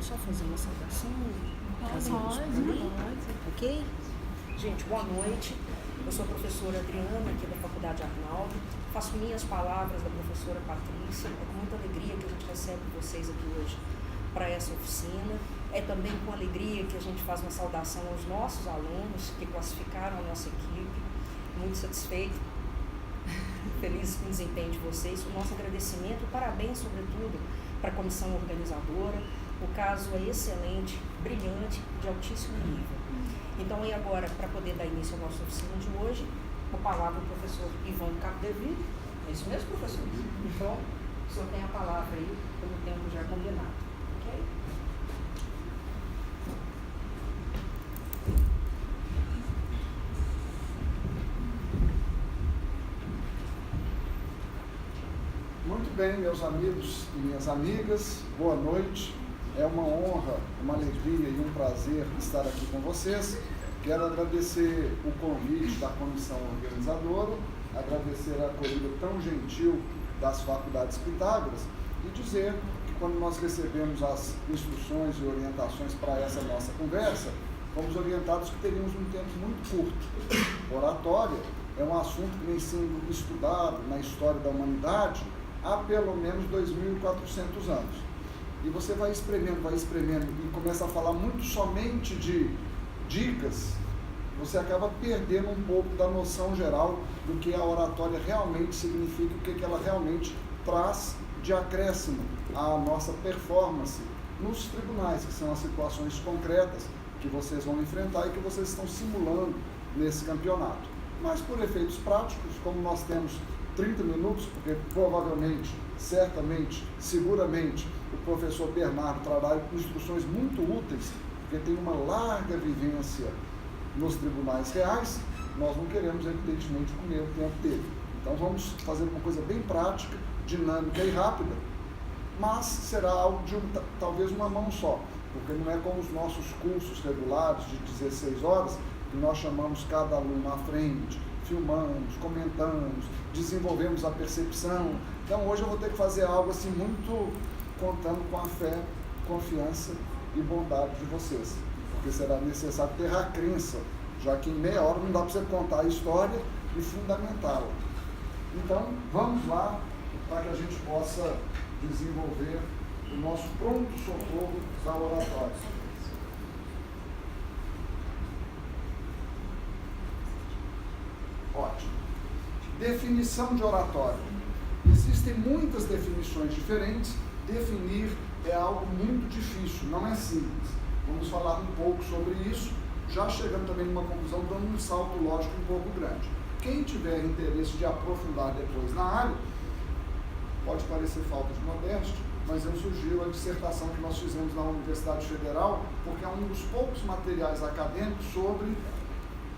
só fazer uma saudação? Pode. Ok? Gente, boa noite. Eu sou a professora Adriana, aqui da Faculdade Arnaldo. Faço minhas palavras da professora Patrícia. É com muita alegria que a gente recebe vocês aqui hoje para essa oficina. É também com alegria que a gente faz uma saudação aos nossos alunos que classificaram a nossa equipe. Muito satisfeito, feliz com o desempenho de vocês. O nosso agradecimento, parabéns, sobretudo, para a comissão organizadora. O caso é excelente, brilhante, de altíssimo nível. Então, e agora, para poder dar início à nossa oficina de hoje, a palavra do professor Ivan Capdeville. É isso mesmo, professor? Então, o senhor tem a palavra aí, pelo tempo já combinado. Ok? Muito bem, meus amigos e minhas amigas, boa noite. É uma honra, uma alegria e um prazer estar aqui com vocês. Quero agradecer o convite da comissão organizadora, agradecer a acolhida tão gentil das faculdades Pitágoras e dizer que quando nós recebemos as instruções e orientações para essa nossa conversa, fomos orientados que teríamos um tempo muito curto. Oratória é um assunto que vem sendo estudado na história da humanidade há pelo menos 2.400 anos. E você vai espremendo e começa a falar muito somente de dicas, você acaba perdendo um pouco da noção geral do que a oratória realmente significa, o que ela realmente traz de acréscimo à nossa performance nos tribunais, que são as situações concretas que vocês vão enfrentar e que vocês estão simulando nesse campeonato. Mas por efeitos práticos, como nós temos 30 minutos, porque provavelmente, certamente, seguramente, o professor Bernardo trará instruções muito úteis, porque tem uma larga vivência nos tribunais reais, nós não queremos, evidentemente, comer o tempo dele. Então vamos fazer uma coisa bem prática, dinâmica e rápida, mas será algo de talvez uma mão só, porque não é como os nossos cursos regulares de 16 horas, que nós chamamos cada aluno à frente, filmamos, comentamos, desenvolvemos a percepção. Então hoje eu vou ter que fazer algo assim muito contando com a fé, confiança e bondade de vocês, porque será necessário ter a crença, já que em meia hora não dá para você contar a história e fundamentá-la. Então vamos lá para que a gente possa desenvolver o nosso pronto-socorro da oratória. Ótimo. Definição de oratória. Existem muitas definições diferentes. Definir é algo muito difícil, não é simples. Vamos falar um pouco sobre isso, já chegando também numa conclusão, dando um salto lógico um pouco grande. Quem tiver interesse de aprofundar depois na área, pode parecer falta de modéstia, mas eu sugiro a dissertação que nós fizemos na Universidade Federal, porque é um dos poucos materiais acadêmicos sobre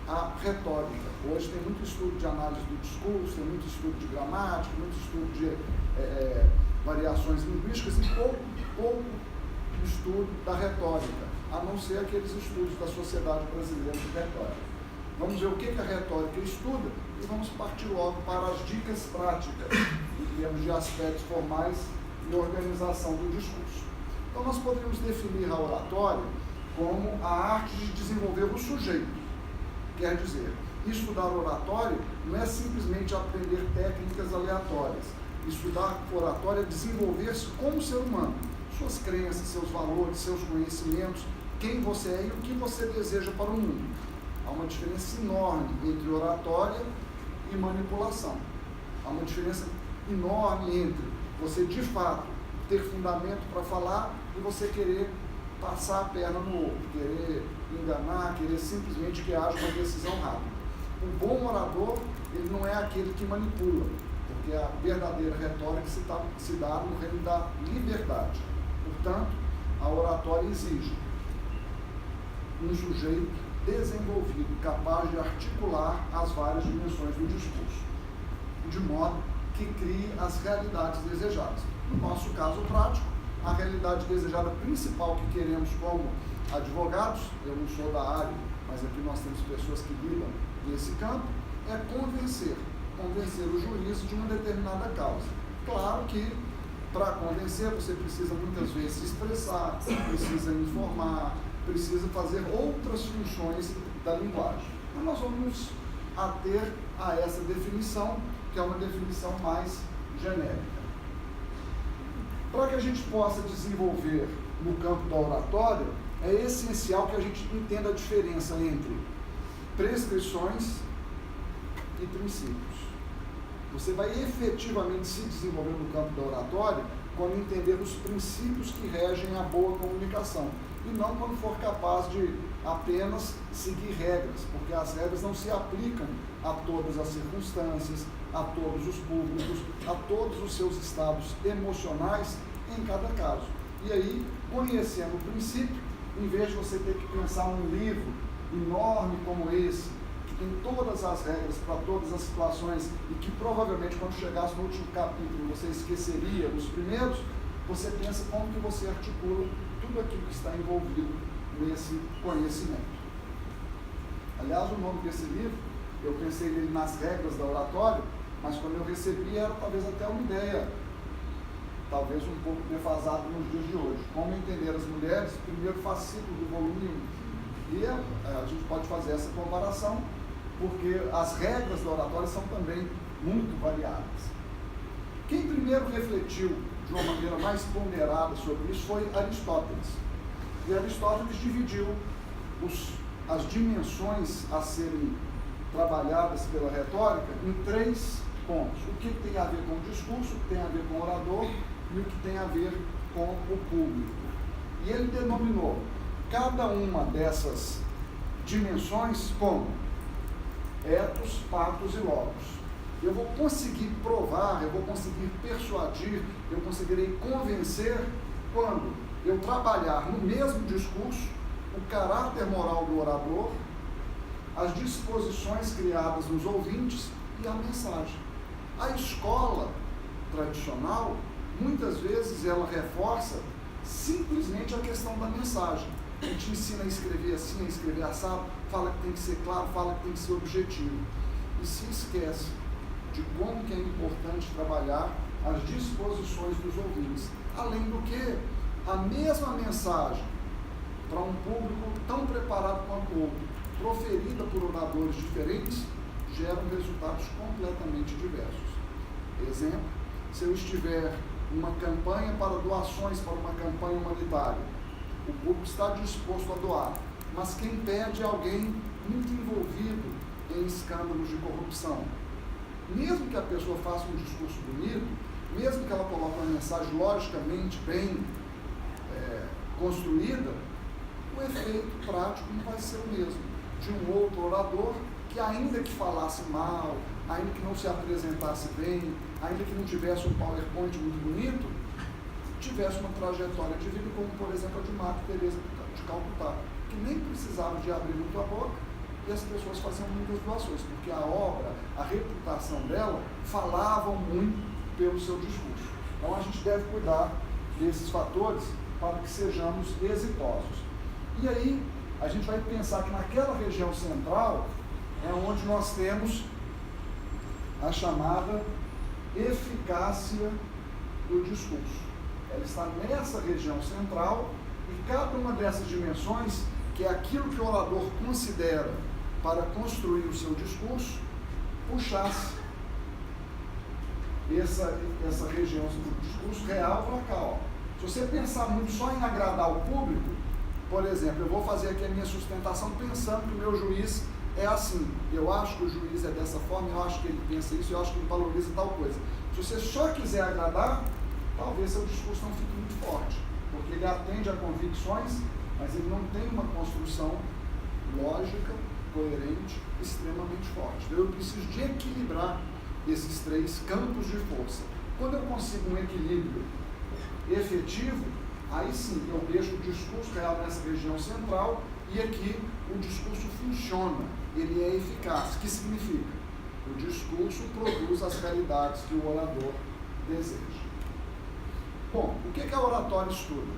a retórica. Hoje tem muito estudo de análise do discurso, tem muito estudo de gramática, muito estudo de variações linguísticas e pouco estudo da retórica, a não ser aqueles estudos da Sociedade Brasileira de Retórica. Vamos ver o que a retórica estuda e vamos partir logo para as dicas práticas, em termos de aspectos formais e organização do discurso. Então nós poderíamos definir a oratória como a arte de desenvolver o sujeito. Quer dizer, estudar oratória não é simplesmente aprender técnicas aleatórias. Estudar oratória é desenvolver-se como ser humano, suas crenças, seus valores, seus conhecimentos, quem você é e o que você deseja para o mundo. Há uma diferença enorme entre oratória e manipulação. Há uma diferença enorme entre você, de fato, ter fundamento para falar e você querer passar a perna no outro, querer enganar, querer simplesmente que haja uma decisão rápida. Um bom orador, ele não é aquele que manipula, porque a verdadeira retórica se dá no reino da liberdade. Portanto, a oratória exige um sujeito desenvolvido, capaz de articular as várias dimensões do discurso, de modo que crie as realidades desejadas. No nosso caso prático, a realidade desejada principal que queremos como advogados, eu não sou da área, mas aqui nós temos pessoas que lidam nesse campo, é convencer o juiz de uma determinada causa. Claro que Para convencer, você precisa muitas vezes se expressar, precisa informar, precisa fazer outras funções da linguagem. Mas nós vamos ater a essa definição, que é uma definição mais genérica. Para que a gente possa desenvolver no campo da oratória, é essencial que a gente entenda a diferença entre prescrições e princípios. Você vai efetivamente se desenvolver no campo da oratória quando entender os princípios que regem a boa comunicação, e não quando for capaz de apenas seguir regras, porque as regras não se aplicam a todas as circunstâncias, a todos os públicos, a todos os seus estados emocionais em cada caso. E aí, conhecendo o princípio, em vez de você ter que pensar num livro enorme como esse, que tem todas as regras para todas as situações e que provavelmente quando chegasse no último capítulo você esqueceria os primeiros, você pensa como que você articula tudo aquilo que está envolvido nesse conhecimento. Aliás, o nome desse livro, eu pensei nele nas regras da oratória, mas quando eu recebi era talvez até uma ideia, talvez um pouco defasada nos dias de hoje. Como entender as mulheres, primeiro fascículo do volume 1. E a gente pode fazer essa comparação, porque as regras da oratória são também muito variadas. Quem primeiro refletiu de uma maneira mais ponderada sobre isso foi Aristóteles. E Aristóteles dividiu as dimensões a serem trabalhadas pela retórica em 3 pontos. O que tem a ver com o discurso, o que tem a ver com o orador e o que tem a ver com o público. E ele denominou cada uma dessas dimensões como ethos, pathos e logos. Eu vou conseguir provar, eu vou conseguir persuadir, eu conseguirei convencer quando eu trabalhar no mesmo discurso o caráter moral do orador, as disposições criadas nos ouvintes e a mensagem. A escola tradicional, muitas vezes, ela reforça simplesmente a questão da mensagem. A gente ensina a escrever assim, a escrever assado, fala que tem que ser claro, fala que tem que ser objetivo. E se esquece de como que é importante trabalhar as disposições dos ouvintes. Além do que, a mesma mensagem, para um público tão preparado quanto o outro, proferida por oradores diferentes, geram resultados completamente diversos. Exemplo, se eu estiver numa campanha para doações, para uma campanha humanitária, o público está disposto a doar, mas quem pede é alguém muito envolvido em escândalos de corrupção. Mesmo que a pessoa faça um discurso bonito, mesmo que ela coloque uma mensagem logicamente bem construída, o efeito prático não vai ser o mesmo de um outro orador que, ainda que falasse mal, ainda que não se apresentasse bem, ainda que não tivesse um PowerPoint muito bonito, tivesse uma trajetória de vida como, por exemplo, a de Madre Teresa de Calcutá, que nem precisava de abrir muito a boca e as pessoas faziam muitas doações, porque a obra, a reputação dela, falavam muito pelo seu discurso. Então a gente deve cuidar desses fatores para que sejamos exitosos. E aí a gente vai pensar que naquela região central é onde nós temos a chamada eficácia do discurso. Ela está nessa região central e cada uma dessas dimensões, que é aquilo que o orador considera para construir o seu discurso, puxasse essa região do discurso real para cá. Ó. Se você pensar muito só em agradar o público, por exemplo, eu vou fazer aqui a minha sustentação pensando que o meu juiz é assim. Eu acho que o juiz é dessa forma, eu acho que ele pensa isso, eu acho que ele valoriza tal coisa. Se você só quiser agradar, talvez seu discurso não fique muito forte, porque ele atende a convicções, mas ele não tem uma construção lógica, coerente, extremamente forte. Então, eu preciso de equilibrar esses 3 campos de força. Quando eu consigo um equilíbrio efetivo, aí sim eu deixo o discurso real nessa região central e aqui o discurso funciona, ele é eficaz. O que significa? O discurso produz as realidades que o orador deseja. Bom, o que a oratória estuda?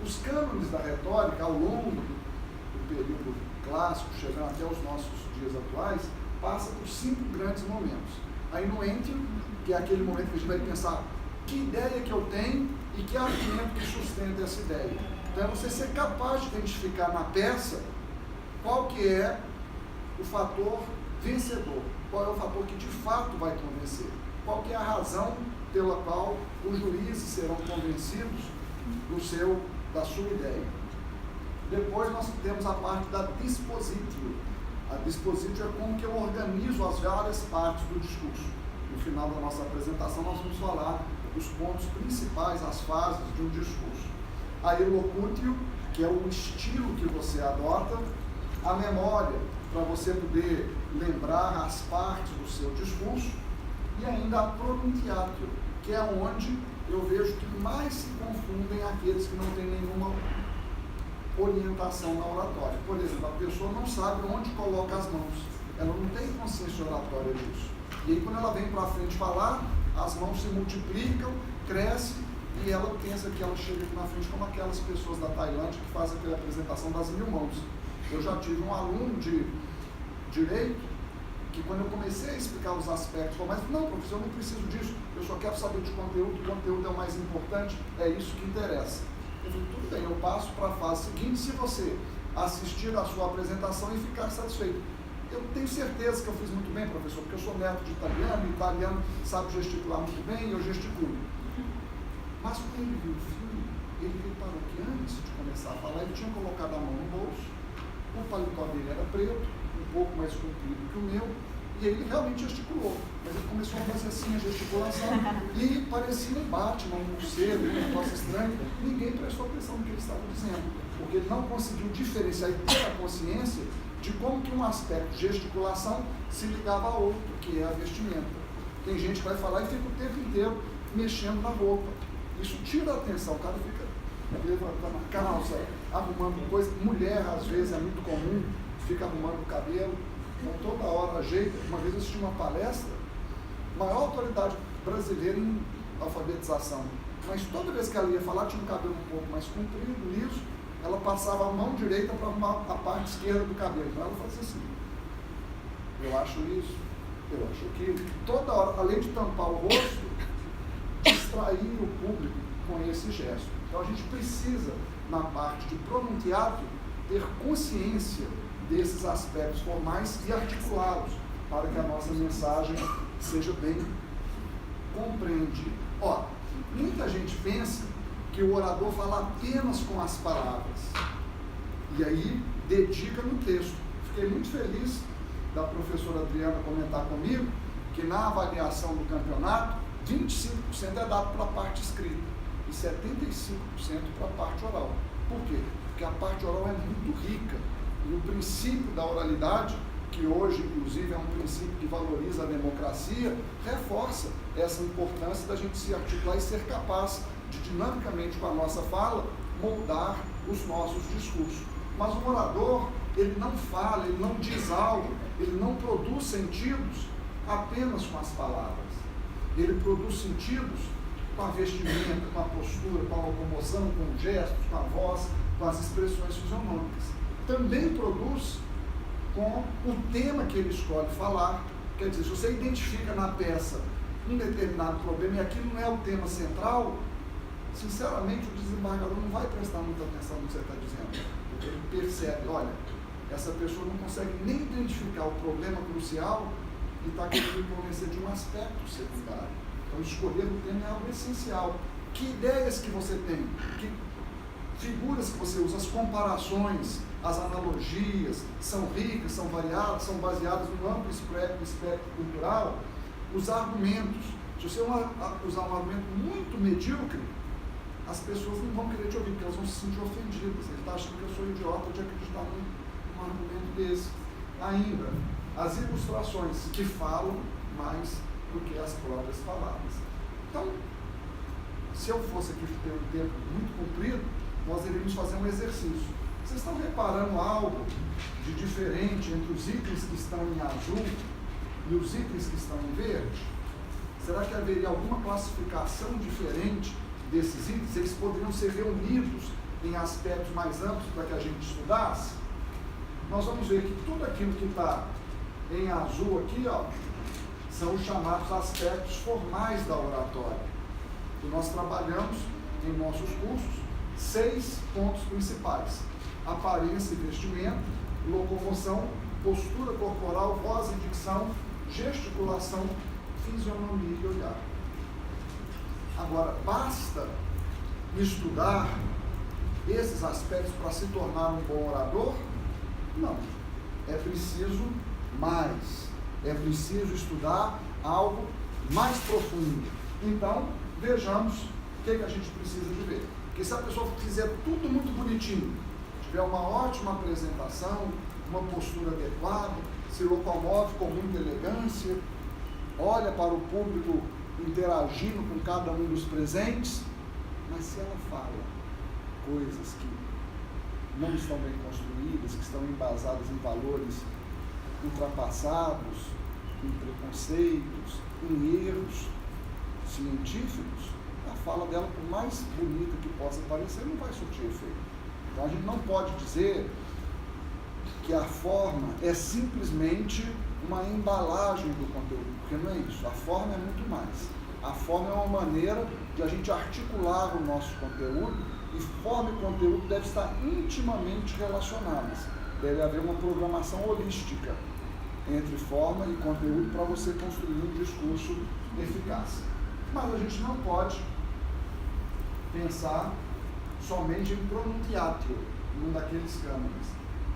Os cânones da retórica, ao longo do período clássico, chegando até os nossos dias atuais, passa por 5 grandes momentos. A inuente, que é aquele momento que a gente vai pensar que ideia que eu tenho e que argumento que sustenta essa ideia. Então é você ser capaz de identificar na peça qual que é o fator vencedor, qual é o fator que de fato vai convencer, qual que é a razão pela qual os juízes serão convencidos da sua ideia. Depois nós temos a parte da dispositio. A dispositio é como que eu organizo as várias partes do discurso. No final da nossa apresentação nós vamos falar dos pontos principais, as fases de um discurso. A elocutio, que é o estilo que você adota. A memória, para você poder lembrar as partes do seu discurso. E ainda a pronuntiatio, que é onde eu vejo que mais se confundem aqueles que não têm nenhuma orientação na oratória. Por exemplo, a pessoa não sabe onde coloca as mãos, ela não tem consciência oratória disso. E aí quando ela vem para frente falar, as mãos se multiplicam, crescem, e ela pensa que ela chega aqui na frente como aquelas pessoas da Tailândia que fazem aquela apresentação das 1000 mãos. Eu já tive um aluno de direito que quando eu comecei a explicar os aspectos, falou, mas não, professor, eu não preciso disso, eu só quero saber de conteúdo, o conteúdo é o mais importante, é isso que interessa. Eu falei, tudo bem, eu passo para a fase seguinte, se você assistir a sua apresentação e ficar satisfeito. Eu tenho certeza que eu fiz muito bem, professor, porque eu sou neto de italiano, e italiano sabe gesticular muito bem, e eu gesticulo. Mas quando ele viu o filme, ele reparou que antes de começar a falar, ele tinha colocado a mão no bolso, o paletó dele era preto, um pouco mais comprido que o meu, e ele realmente gesticulou. Mas ele começou a fazer assim a gesticulação, e parecia um Batman, um morcego, um negócio estranho. Ninguém prestou atenção no que ele estava dizendo, porque ele não conseguiu diferenciar e ter a consciência de como que um aspecto de gesticulação se ligava a outro, que é a vestimenta. Tem gente que vai falar e fica o tempo inteiro mexendo na roupa. Isso tira a atenção, o cara fica levantando a calça, arrumando coisa. Mulher, às vezes, é muito comum, fica arrumando o cabelo, então toda hora ajeita. Uma vez eu assisti uma palestra, maior autoridade brasileira em alfabetização, mas toda vez que ela ia falar, tinha um cabelo um pouco mais comprido, liso, ela passava a mão direita para arrumar a parte esquerda do cabelo. Então ela fazia assim, eu acho isso, eu acho aquilo. Toda hora, além de tampar o rosto, distrair o público com esse gesto. Então a gente precisa, na parte de pronuntiatio, ter consciência desses aspectos formais e articulá-los para que a nossa mensagem seja bem compreendida. Ó, muita gente pensa que o orador fala apenas com as palavras e aí dedica no texto. Fiquei muito feliz da professora Adriana comentar comigo que na avaliação do campeonato 25% é dado para a parte escrita e 75% para a parte oral. Por quê? Porque a parte oral é muito rica e o princípio da oralidade, que hoje inclusive é um princípio que valoriza a democracia, reforça essa importância da gente se articular e ser capaz de dinamicamente com a nossa fala moldar os nossos discursos. Mas o orador, ele não fala, ele não diz algo, ele não produz sentidos apenas com as palavras. Ele produz sentidos com a vestimenta, com a postura, com a locomoção, com gestos, com a voz, com as expressões fisionômicas. Também produz com o tema que ele escolhe falar. Quer dizer, se você identifica na peça um determinado problema e aquilo não é o tema central, sinceramente o desembargador não vai prestar muita atenção no que você está dizendo, porque ele percebe, olha, essa pessoa não consegue nem identificar o problema crucial e está querendo convencer de um aspecto secundário. Então escolher o tema é algo essencial. Que ideias que você tem, que figuras que você usa, as comparações, as analogias, são ricas, são variadas, são baseadas no amplo espectro cultural. Os argumentos, se você usar um argumento muito medíocre, as pessoas não vão querer te ouvir, porque elas vão se sentir ofendidas. Ele está achando que eu sou idiota de acreditar num argumento desse. Ainda, as ilustrações que falam mais do que as próprias palavras. Então, se eu fosse aqui ter um tempo muito comprido, nós deveríamos fazer um exercício. Vocês estão reparando algo de diferente entre os itens que estão em azul e os itens que estão em verde? Será que haveria alguma classificação diferente desses itens? Eles poderiam ser reunidos em aspectos mais amplos para que a gente estudasse? Nós vamos ver que tudo aquilo que está em azul aqui, ó, são os chamados aspectos formais da oratória. E nós trabalhamos em nossos cursos 6 pontos principais: aparência e vestimento, locomoção, postura corporal, voz e dicção, gesticulação, fisionomia e olhar. Agora, basta estudar esses aspectos para se tornar um bom orador? Não. É preciso mais. É preciso estudar algo mais profundo. Então, vejamos o que a gente precisa de ver. Porque se a pessoa fizer tudo muito bonitinho, tiver uma ótima apresentação, uma postura adequada, se locomove com muita elegância, olha para o público interagindo com cada um dos presentes, mas se ela fala coisas que não estão bem construídas, que estão embasadas em valores ultrapassados, em preconceitos, em erros científicos, a fala dela, por mais bonita que possa parecer, não vai surtir efeito. Então a gente não pode dizer que a forma é simplesmente uma embalagem do conteúdo, porque não é isso. A forma é muito mais. A forma é uma maneira de a gente articular o nosso conteúdo, e forma e conteúdo devem estar intimamente relacionados. Deve haver uma programação holística entre forma e conteúdo para você construir um discurso eficaz. Mas a gente não pode pensar somente em pronunciatio, num daqueles cânones.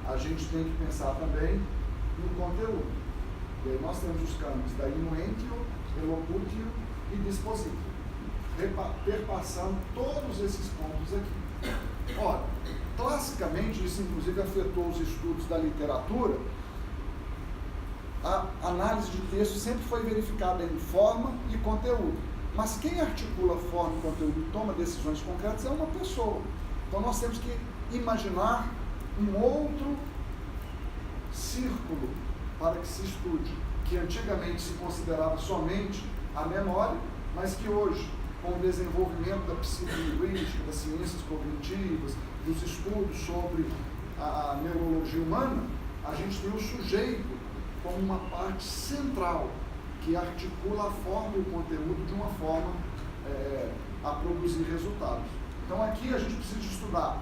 A gente tem que pensar também no conteúdo. E aí nós temos os cânones da inuentio, elocutio e dispositio, perpassando todos esses pontos aqui. Ora, classicamente, isso inclusive afetou os estudos da literatura. A análise de texto sempre foi verificada em forma e conteúdo. Mas quem articula forma e conteúdo e toma decisões concretas é uma pessoa. Então nós temos que imaginar um outro círculo para que se estude, que antigamente se considerava somente a memória, mas que hoje, com o desenvolvimento da psicolinguística, das ciências cognitivas, dos estudos sobre a neurologia humana, a gente tem o sujeito como uma parte central que articula a forma e o conteúdo de uma forma a produzir resultados. Então aqui a gente precisa estudar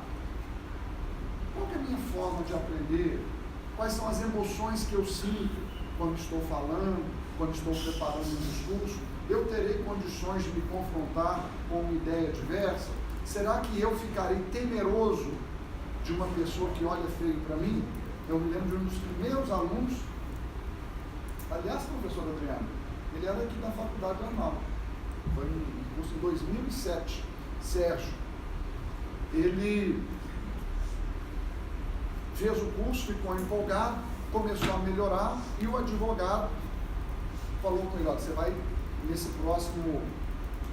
qual que é a minha forma de aprender, quais são as emoções que eu sinto quando estou falando, quando estou preparando um discurso. Eu terei condições de me confrontar com uma ideia diversa? Será que eu ficarei temeroso de uma pessoa que olha feio para mim? Eu me lembro de um dos primeiros alunos, aliás, professor Adriano, ele era aqui da Faculdade Arnaldo, foi um curso em 2007, Sérgio. Ele fez o curso, ficou empolgado, começou a melhorar, e o advogado falou com ele: você vai, nesse próximo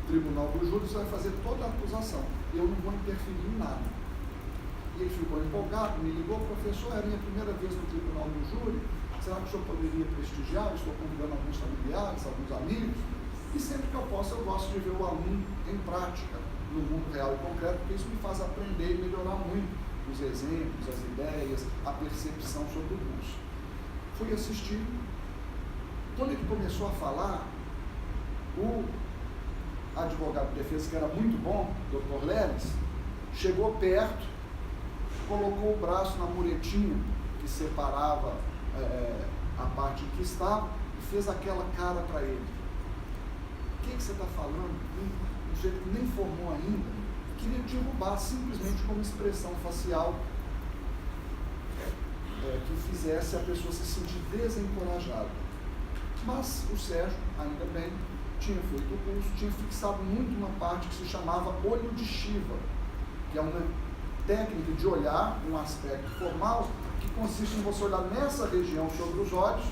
tribunal do júri, você vai fazer toda a acusação, eu não vou interferir em nada. E ele ficou empolgado, me ligou: professor, é a minha primeira vez no tribunal do júri, será que o senhor poderia prestigiar? Eu estou convidando alguns familiares, alguns amigos, e sempre que eu posso, eu gosto de ver o aluno em prática, no mundo real e concreto, porque isso me faz aprender e melhorar muito os exemplos, as ideias, a percepção sobre o curso. Fui assistir. Quando ele começou a falar, o advogado de defesa, que era muito bom, Dr. Leles, chegou perto, colocou o braço na muretinha que separava a parte em que estava e fez aquela cara para ele. O que você está falando? Um jeito que nem formou ainda, queria derrubar simplesmente como expressão facial que fizesse a pessoa se sentir desencorajada. Mas o Sérgio, ainda bem, tinha feito o curso, tinha fixado muito uma parte que se chamava olho de Shiva, que é uma técnica de olhar, um aspecto formal, que consiste em você olhar nessa região sobre os olhos,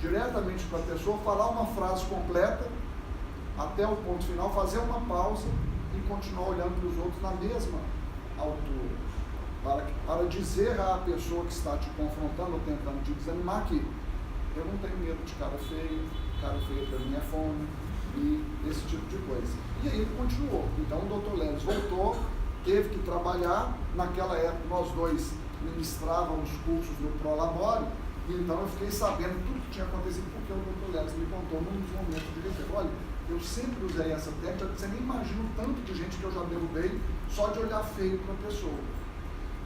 diretamente para a pessoa, falar uma frase completa, até o ponto final, fazer uma pausa e continuar olhando para os outros na mesma altura, para dizer à pessoa que está te confrontando ou tentando te desanimar que eu não tenho medo de cara feia para mim é fome, e esse tipo de coisa. E aí ele continuou. Então o Dr. Leles voltou, teve que trabalhar. Naquela época nós dois ministrávamos cursos no Prolabore, e então eu fiquei sabendo tudo que tinha acontecido, porque o Dr. Leles me contou num dos momentos de rever. Olha, Eu sempre usei essa técnica, você nem imagina o tanto de gente que eu já derrubei só de olhar feio para a pessoa.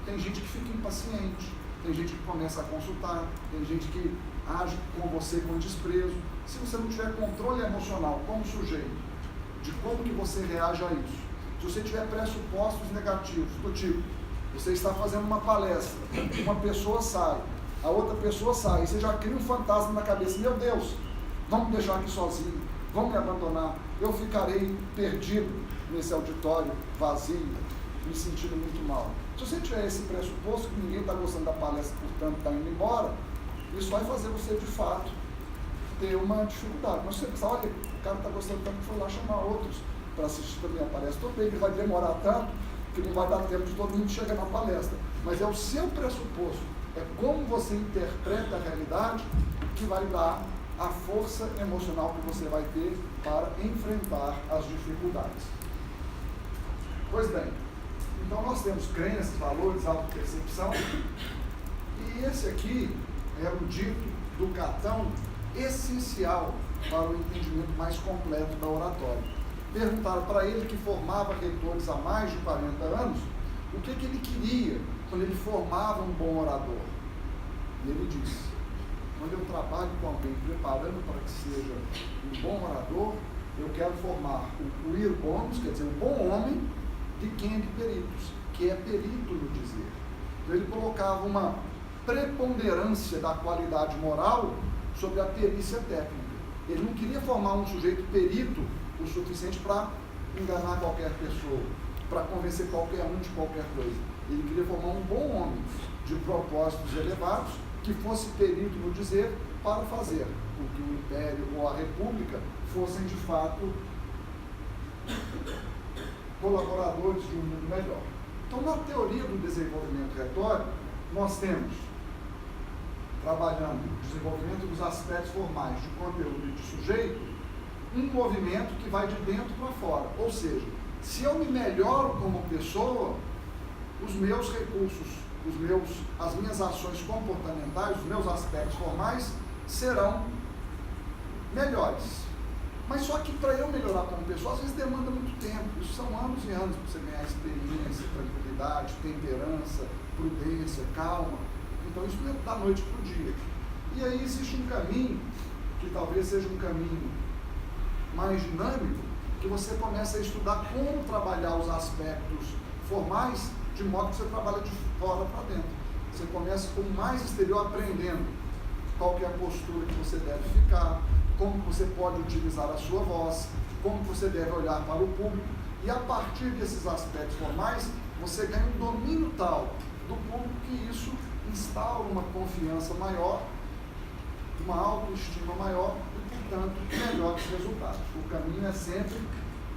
Tem gente que fica impaciente, tem gente que começa a consultar, tem gente que age com você com desprezo. Se você não tiver controle emocional como sujeito, de como que você reage a isso, se você tiver pressupostos negativos, do tipo, você está fazendo uma palestra, uma pessoa sai, a outra pessoa sai, e você já cria um fantasma na cabeça, meu Deus, vão me deixar aqui sozinho, vão me abandonar, eu ficarei perdido nesse auditório vazio, me sentindo muito mal. Se você tiver esse pressuposto que ninguém está gostando da palestra, portanto está indo embora, isso vai fazer você de fato ter uma dificuldade. Mas você pensa, olha, o cara está gostando tanto que foi lá chamar outros para assistir também a palestra. Tudo bem que vai demorar tanto que não vai dar tempo de todo mundo chegar na palestra. Mas é o seu pressuposto, é como você interpreta a realidade que vai dar a força emocional que você vai ter para enfrentar as dificuldades. Pois bem, então nós temos crenças, valores, autopercepção, e esse aqui é o dito do Catão essencial para o entendimento mais completo da oratória. Perguntaram para ele, que formava reitores há mais de 40 anos, o que ele queria quando ele formava um bom orador. E ele disse, quando eu trabalho com alguém preparando para que seja um bom orador, eu quero formar o ir bonus, quer dizer, um bom homem, de quem é de peritos, que é perito no dizer. Então ele colocava uma preponderância da qualidade moral sobre a perícia técnica. Ele não queria formar um sujeito perito o suficiente para enganar qualquer pessoa, para convencer qualquer um de qualquer coisa. Ele queria formar um bom homem de propósitos elevados, que fosse perito no dizer, para fazer com que o Império ou a República fossem de fato colaboradores de um mundo melhor. Então, na teoria do desenvolvimento retórico, nós temos, trabalhando o desenvolvimento dos aspectos formais de conteúdo e de sujeito, um movimento que vai de dentro para fora. Ou seja, se eu me melhoro como pessoa, os meus recursos, as minhas ações comportamentais, os meus aspectos formais serão melhores. Mas só que para eu melhorar como pessoa, às vezes demanda muito tempo. Isso são anos e anos para você ganhar experiência, tranquilidade, temperança, prudência, calma. Então isso não é da noite para o dia. E aí existe um caminho, que talvez seja um caminho mais dinâmico, que você começa a estudar como trabalhar os aspectos formais, de modo que você trabalha de fora para dentro. Você começa com o mais exterior, aprendendo qual que é a postura que você deve ficar, como você pode utilizar a sua voz, como você deve olhar para o público, e a partir desses aspectos formais, você ganha um domínio tal do público que isso instaura uma confiança maior, uma autoestima maior e, portanto, melhores resultados. O caminho é sempre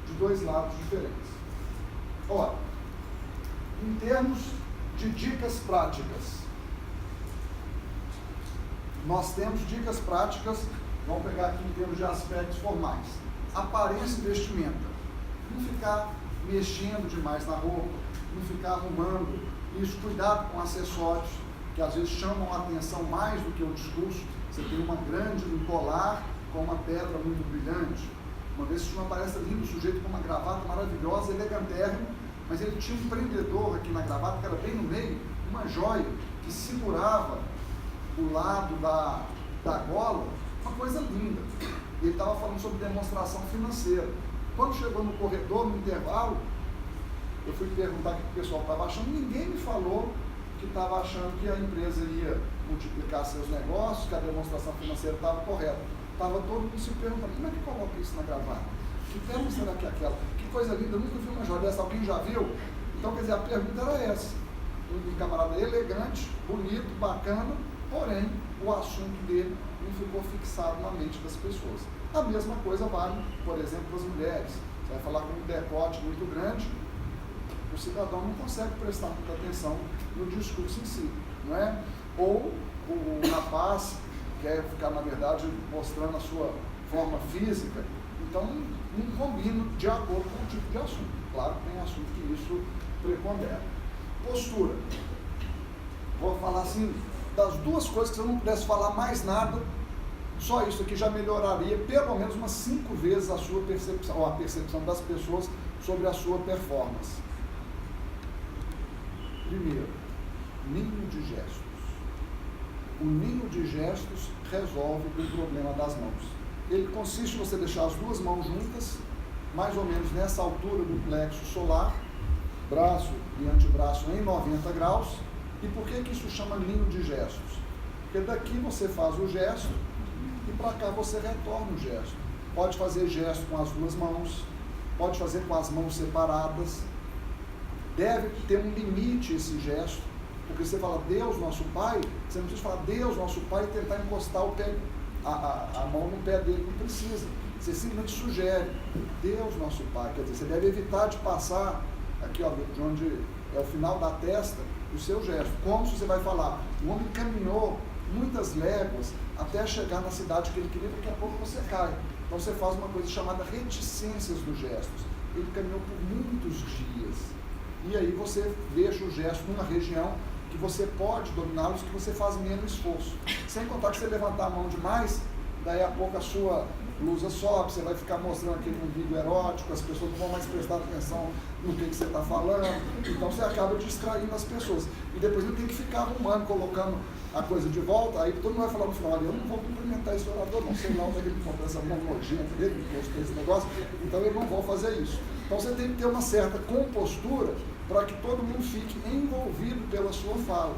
de dois lados diferentes. Ora, em termos de dicas práticas, nós temos dicas práticas. Vamos pegar aqui em termos de aspectos formais. Aparência e vestimenta. Não ficar mexendo demais na roupa, não ficar arrumando isso. Cuidado com acessórios, que às vezes chamam a atenção mais do que o discurso. Você tem um colar com uma pedra muito brilhante. Uma vez tinha uma palestra linda, um sujeito com uma gravata maravilhosa, elegantérrimo, mas ele tinha um prendedor aqui na gravata, que era bem no meio, uma joia que segurava o lado da gola. Uma coisa linda. Ele estava falando sobre demonstração financeira. Quando chegou no corredor, no intervalo, eu fui perguntar o que o pessoal estava achando. Ninguém me falou que estava achando que a empresa ia multiplicar seus negócios, que a demonstração financeira estava correta. Estava todo mundo se perguntando, como é que coloca isso na gravata? Que termo será que é aquela? Que coisa linda, eu nunca vi uma joia dessa, alguém já viu? Então, quer dizer, a pergunta era essa. Um camarada elegante, bonito, bacana, porém, o assunto dele não ficou fixado na mente das pessoas. A mesma coisa vale, por exemplo, para as mulheres. Você vai falar com um decote muito grande, o cidadão não consegue prestar muita atenção no discurso em si, não é? Ou o rapaz quer ficar, na verdade, mostrando a sua forma física, então não combina de acordo com o tipo de assunto. Claro que tem assunto que isso prepondera. Postura. Vou falar assim, das duas coisas que se eu não pudesse falar mais nada Só isso aqui já melhoraria pelo menos umas 5 vezes a sua percepção, ou a percepção das pessoas sobre a sua performance. Primeiro, ninho de gestos. O ninho de gestos resolve o problema das mãos. Ele consiste em você deixar as duas mãos juntas, mais ou menos nessa altura do plexo solar, braço e antebraço em 90 graus. E por que isso chama ninho de gestos? Porque daqui você faz o gesto e para cá você retorna o gesto. Pode fazer gesto com as duas mãos, pode fazer com as mãos separadas. Deve ter um limite esse gesto, porque você fala Deus nosso Pai, você não precisa falar Deus nosso Pai e tentar encostar o pé, a mão no pé dele, não precisa. Você simplesmente sugere Deus nosso Pai, quer dizer, você deve evitar de passar aqui, ó, de onde é o final da testa, o seu gesto. Como se você vai falar, o homem caminhou muitas léguas até chegar na cidade que ele queria, daqui a pouco você cai. Então você faz uma coisa chamada reticências dos gestos. Ele caminhou por muitos dias. E aí você deixa o gesto numa região que você pode dominá-los, que você faz menos esforço. Sem contar que você levantar a mão demais, daí a pouco a sua blusa sobe, você vai ficar mostrando aquele vídeo erótico, as pessoas não vão mais prestar atenção no que você está falando, então você acaba distraindo as pessoas. E depois ele tem que ficar arrumando, colocando a coisa de volta, aí todo mundo vai falar no final, eu não vou cumprimentar esse orador, não sei lá onde ele comprou essa mão nojenta dele, que postou esse negócio, então eu não vou fazer isso. Então você tem que ter uma certa compostura para que todo mundo fique envolvido pela sua fala.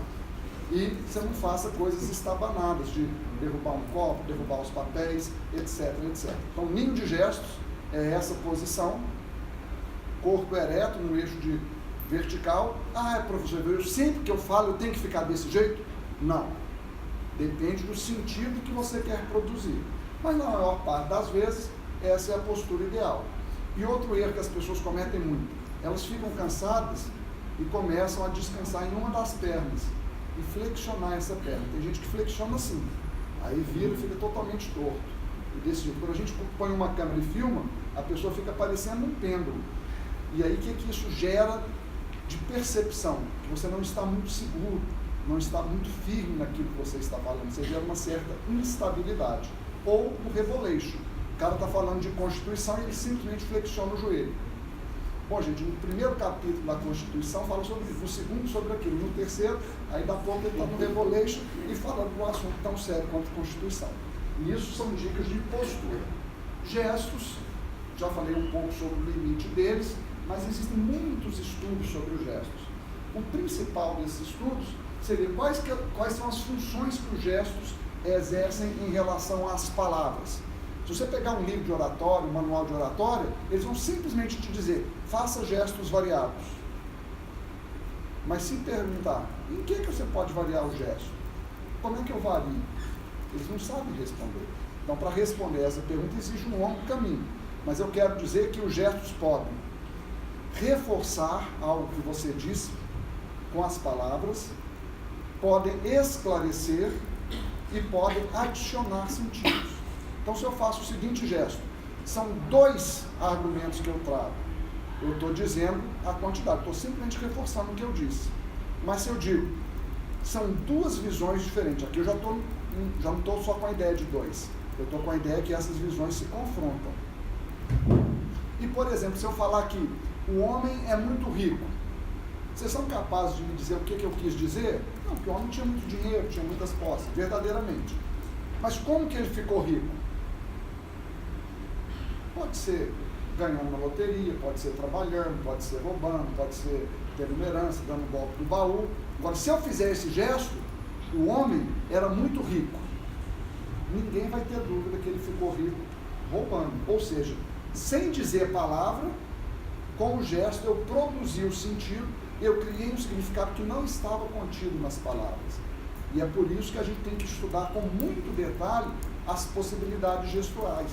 E você não faça coisas estabanadas de derrubar um copo, derrubar os papéis, etc, etc. Então, ninho de gestos é essa posição, corpo ereto no eixo de vertical. Ah, professor, eu sempre que eu falo eu tenho que ficar desse jeito? Não. Depende do sentido que você quer produzir. Mas na maior parte das vezes, essa é a postura ideal. E outro erro que as pessoas cometem muito, elas ficam cansadas e começam a descansar em uma das pernas e flexionar essa perna. Tem gente que flexiona assim, aí vira e fica totalmente torto. E desse jeito, quando a gente põe uma câmera e filma, a pessoa fica parecendo um pêndulo. E aí o que isso gera de percepção? Que você não está muito seguro, não está muito firme naquilo que você está falando, você gera uma certa instabilidade. Ou o revoleixo. O cara está falando de Constituição e ele simplesmente flexiona o joelho. Bom, gente, no primeiro capítulo da Constituição fala sobre isso, no segundo sobre aquilo, no terceiro, aí da pouco ele está no revoleixo e falando de um assunto tão sério quanto a Constituição. E isso são dicas de postura. Gestos, já falei um pouco sobre o limite deles, mas existem muitos estudos sobre os gestos. O principal desses estudos seria quais são as funções que os gestos exercem em relação às palavras. Se você pegar um livro de oratório, um manual de oratória, eles vão simplesmente te dizer, faça gestos variados. Mas se perguntar, em que você pode variar o gesto? Como é que eu vario? Eles não sabem responder. Então, para responder essa pergunta, existe um longo caminho. Mas eu quero dizer que os gestos podem reforçar algo que você disse com as palavras, podem esclarecer e podem adicionar sentidos. Então, se eu faço o seguinte gesto, são 2 argumentos que eu trago. Eu estou dizendo a quantidade, estou simplesmente reforçando o que eu disse. Mas se eu digo, são 2 visões diferentes, aqui eu já não estou só com a ideia de 2, eu estou com a ideia que essas visões se confrontam. E, por exemplo, se eu falar que o homem é muito rico, vocês são capazes de me dizer o que eu quis dizer? Não, porque o homem tinha muito dinheiro, tinha muitas posses, verdadeiramente. Mas como que ele ficou rico? Pode ser ganhando na loteria, pode ser trabalhando, pode ser roubando, pode ser tendo uma herança, dando um golpe do baú. Agora, se eu fizer esse gesto, o homem era muito rico. Ninguém vai ter dúvida que ele ficou rico roubando. Ou seja, sem dizer palavra, com o gesto eu produzi o sentido, eu criei um significado que não estava contido nas palavras. E é por isso que a gente tem que estudar com muito detalhe as possibilidades gestuais.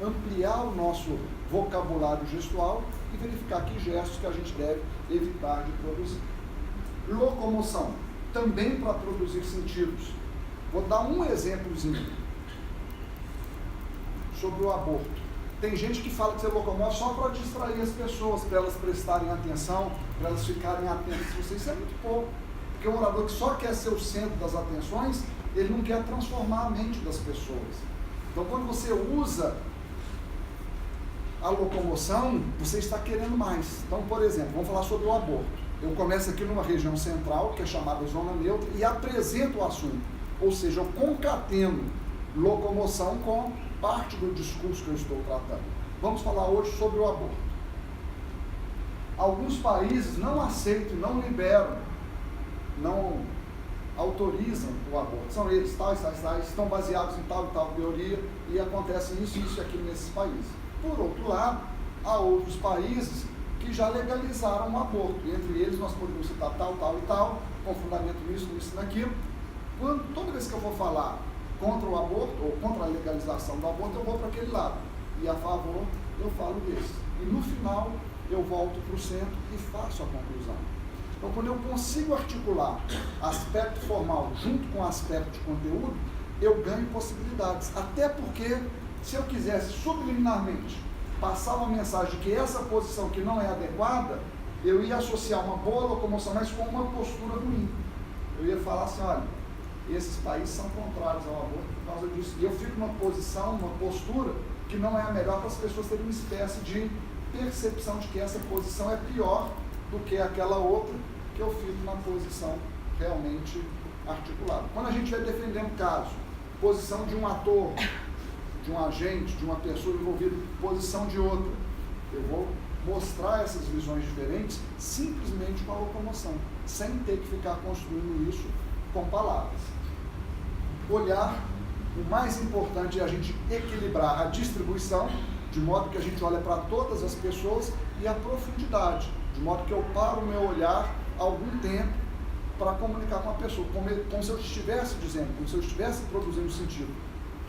Ampliar o nosso vocabulário gestual e verificar que gestos que a gente deve evitar de produzir. Locomoção, também para produzir sentidos. Vou dar um exemplozinho sobre o aborto. Tem gente que fala que você locomove só para distrair as pessoas, para elas prestarem atenção, para elas ficarem atentas a você. Isso é muito pouco. Porque um orador que só quer ser o centro das atenções, ele não quer transformar a mente das pessoas. Então, quando você usa a locomoção, você está querendo mais. Então, por exemplo, vamos falar sobre o aborto. Eu começo aqui numa região central, que é chamada zona neutra, e apresento o assunto. Ou seja, eu concateno locomoção com parte do discurso que eu estou tratando. Vamos falar hoje sobre o aborto. Alguns países não aceitam, não liberam, não autorizam o aborto. São eles, tais, estão baseados em tal e tal teoria, e acontece isso e aqui nesses países. Por outro lado, há outros países que já legalizaram o aborto. E entre eles nós podemos citar tal e tal, com fundamento nisso, naquilo. Toda vez que eu vou falar contra o aborto, ou contra a legalização do aborto, eu vou para aquele lado. E a favor, eu falo desse. E no final, eu volto para o centro e faço a conclusão. Então, quando eu consigo articular aspecto formal junto com aspecto de conteúdo, eu ganho possibilidades. Até porque, se eu quisesse subliminarmente passar uma mensagem de que essa posição que não é adequada, eu ia associar uma boa locomoção, mas com uma postura ruim. Eu ia falar assim, olha, esses países são contrários ao aborto por causa disso. E eu fico numa posição, uma postura que não é a melhor para as pessoas terem uma espécie de percepção de que essa posição é pior do que aquela outra, que eu fico na posição realmente articulada. Quando a gente vai defendendo caso, posição de um ator, de um agente, de uma pessoa envolvida, posição de outra, eu vou mostrar essas visões diferentes simplesmente com a locomoção, sem ter que ficar construindo isso com palavras. Olhar, o mais importante é a gente equilibrar a distribuição, de modo que a gente olha para todas as pessoas, e a profundidade, de modo que eu paro o meu olhar algum tempo para comunicar com a pessoa, como se eu estivesse dizendo, como se eu estivesse produzindo sentido.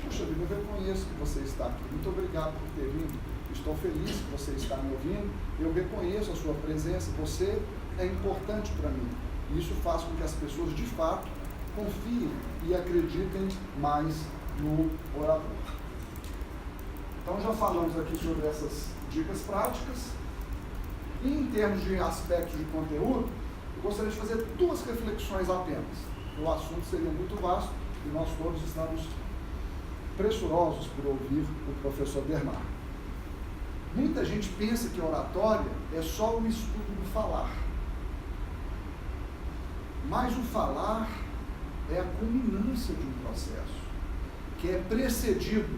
Puxa vida, eu reconheço que você está aqui, muito obrigado por ter vindo, estou feliz que você está me ouvindo, eu reconheço a sua presença, você é importante para mim. E isso faz com que as pessoas, de fato, confiem e acreditem mais no orador. Então, já falamos aqui sobre essas dicas práticas. E em termos de aspectos de conteúdo, eu gostaria de fazer 2 reflexões apenas. O assunto seria muito vasto e nós todos estamos pressurosos por ouvir o professor Bernard. Muita gente pensa que oratória é só o estudo do falar. Mas o falar é a culminância de um processo, que é precedido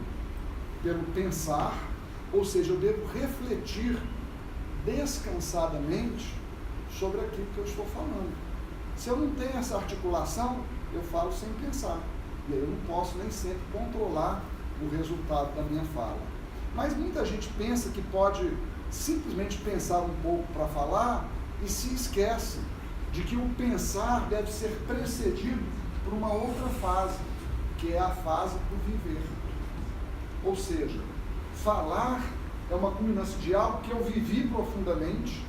pelo pensar, ou seja, eu devo refletir descansadamente sobre aquilo que eu estou falando. Se eu não tenho essa articulação, eu falo sem pensar. E aí eu não posso nem sempre controlar o resultado da minha fala. Mas muita gente pensa que pode simplesmente pensar um pouco para falar e se esquece de que o pensar deve ser precedido por uma outra fase, que é a fase do viver. Ou seja, falar é uma culminância de algo que eu vivi profundamente,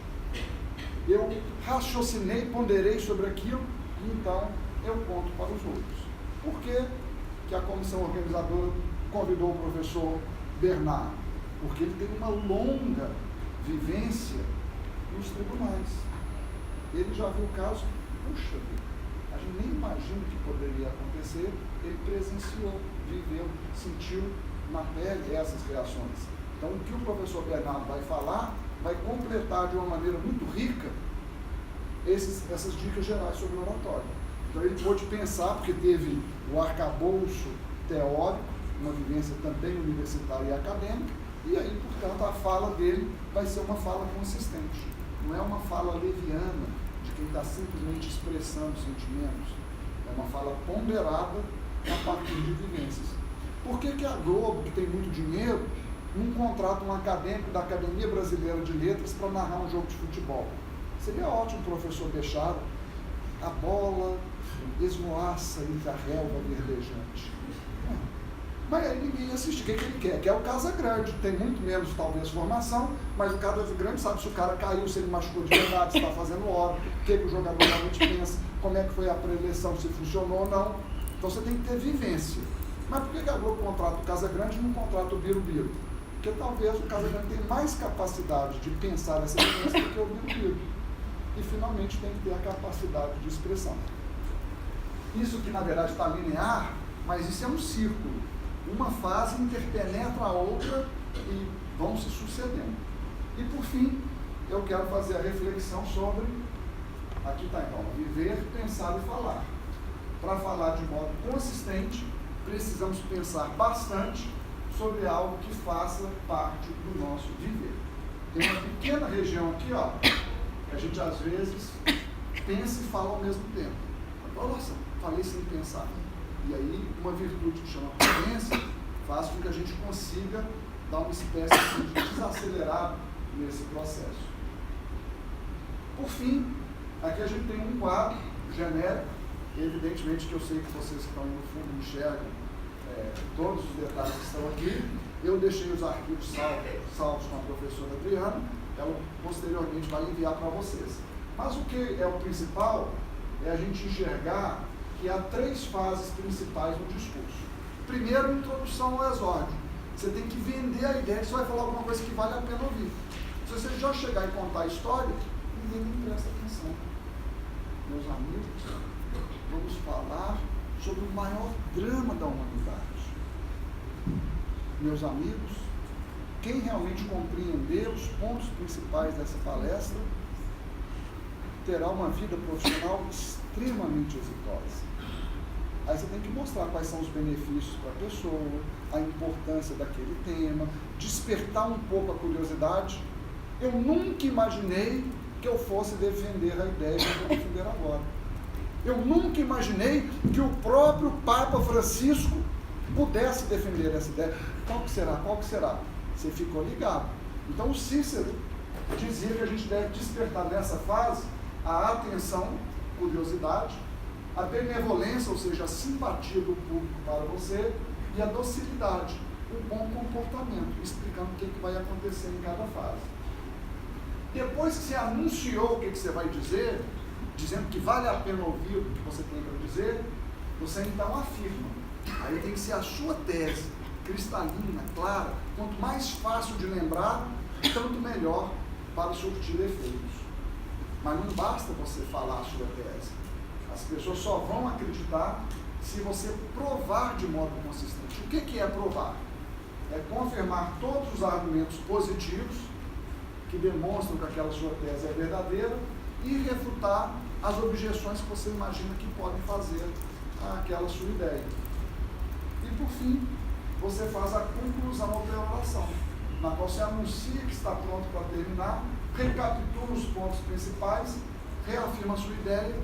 eu raciocinei, ponderei sobre aquilo, e então eu conto para os outros. Por que a comissão organizadora convidou o professor Bernard? Porque ele tem uma longa vivência nos tribunais. Ele já viu casos, puxa vida, a gente nem imagina o que poderia acontecer, ele presenciou, viveu, sentiu na pele essas reações. Então, o que o professor Bernardo vai falar vai completar de uma maneira muito rica essas dicas gerais sobre oratória. Então, ele pôde pensar, porque teve o arcabouço teórico, uma vivência também universitária e acadêmica, e aí, portanto, a fala dele vai ser uma fala consistente. Não é uma fala leviana de quem está simplesmente expressando sentimentos. É uma fala ponderada a partir de vivências. Por que a Globo, que tem muito dinheiro, não contrata um acadêmico da Academia Brasileira de Letras para narrar um jogo de futebol? Seria ótimo o professor deixar a bola esvoaça entre a relva verdejante. Mas aí ninguém assiste. O que ele quer? Quer o Casagrande. Tem muito menos, talvez, formação, mas o Casagrande sabe se o cara caiu, se ele machucou de verdade, se está fazendo hora, o que o jogador realmente pensa, como é que foi a preleção, se funcionou ou não. Então você tem que ter vivência. Mas por que a Globo contrata o Casagrande e não contrata o Birubiru? Porque talvez o Casagrande tenha mais capacidade de pensar essa vivência do que o Birubiru. E finalmente tem que ter a capacidade de expressão. Isso que na verdade está linear, mas isso é um círculo. Uma fase interpenetra a outra e vão se sucedendo. E por fim, eu quero fazer a reflexão sobre, aqui está então, viver, pensar e falar. Para falar de modo consistente, precisamos pensar bastante sobre algo que faça parte do nosso viver. Tem uma pequena região aqui, ó, que a gente às vezes pensa e fala ao mesmo tempo. Nossa, falei sem pensar. E aí, uma virtude que chama prudência faz com que a gente consiga dar uma espécie de desacelerar nesse processo. Por fim, aqui a gente tem um quadro genérico. Evidentemente que eu sei que vocês que estão no fundo enxergam todos os detalhes que estão aqui. Eu deixei os arquivos salvos com a professora Adriana. Ela posteriormente vai enviar para vocês. Mas o que é o principal é a gente enxergar que há 3 fases principais no discurso. Primeiro, introdução ao exórdio. Você tem que vender a ideia que você vai falar alguma coisa que vale a pena ouvir. Se você já chegar e contar a história, ninguém nem presta atenção. Meus amigos, vamos falar sobre o maior drama da humanidade. Meus amigos, quem realmente compreender os pontos principais dessa palestra terá uma vida profissional extremamente exitosa. Aí você tem que mostrar quais são os benefícios para a pessoa, a importância daquele tema, despertar um pouco a curiosidade. Eu nunca imaginei que eu fosse defender a ideia que eu vou defender agora. Eu nunca imaginei que o próprio Papa Francisco pudesse defender essa ideia. Qual que será? Qual que será? Você ficou ligado. Então o Cícero dizia que a gente deve despertar nessa fase a atenção, curiosidade, a benevolência, ou seja, a simpatia do público para você, e a docilidade, o bom comportamento, explicando o que vai acontecer em cada fase. Depois que você anunciou o que você vai dizer, dizendo que vale a pena ouvir o que você tem para dizer, você então afirma. Aí tem que ser a sua tese, cristalina, clara. Quanto mais fácil de lembrar, tanto melhor para surtir efeitos. Mas não basta você falar a sua tese. As pessoas só vão acreditar se você provar de modo consistente. O que é provar? É confirmar todos os argumentos positivos que demonstram que aquela sua tese é verdadeira e refutar as objeções que você imagina que podem fazer àquela sua ideia. E por fim, você faz a conclusão ou peroração, na qual você anuncia que está pronto para terminar, recapitula os pontos principais, reafirma a sua ideia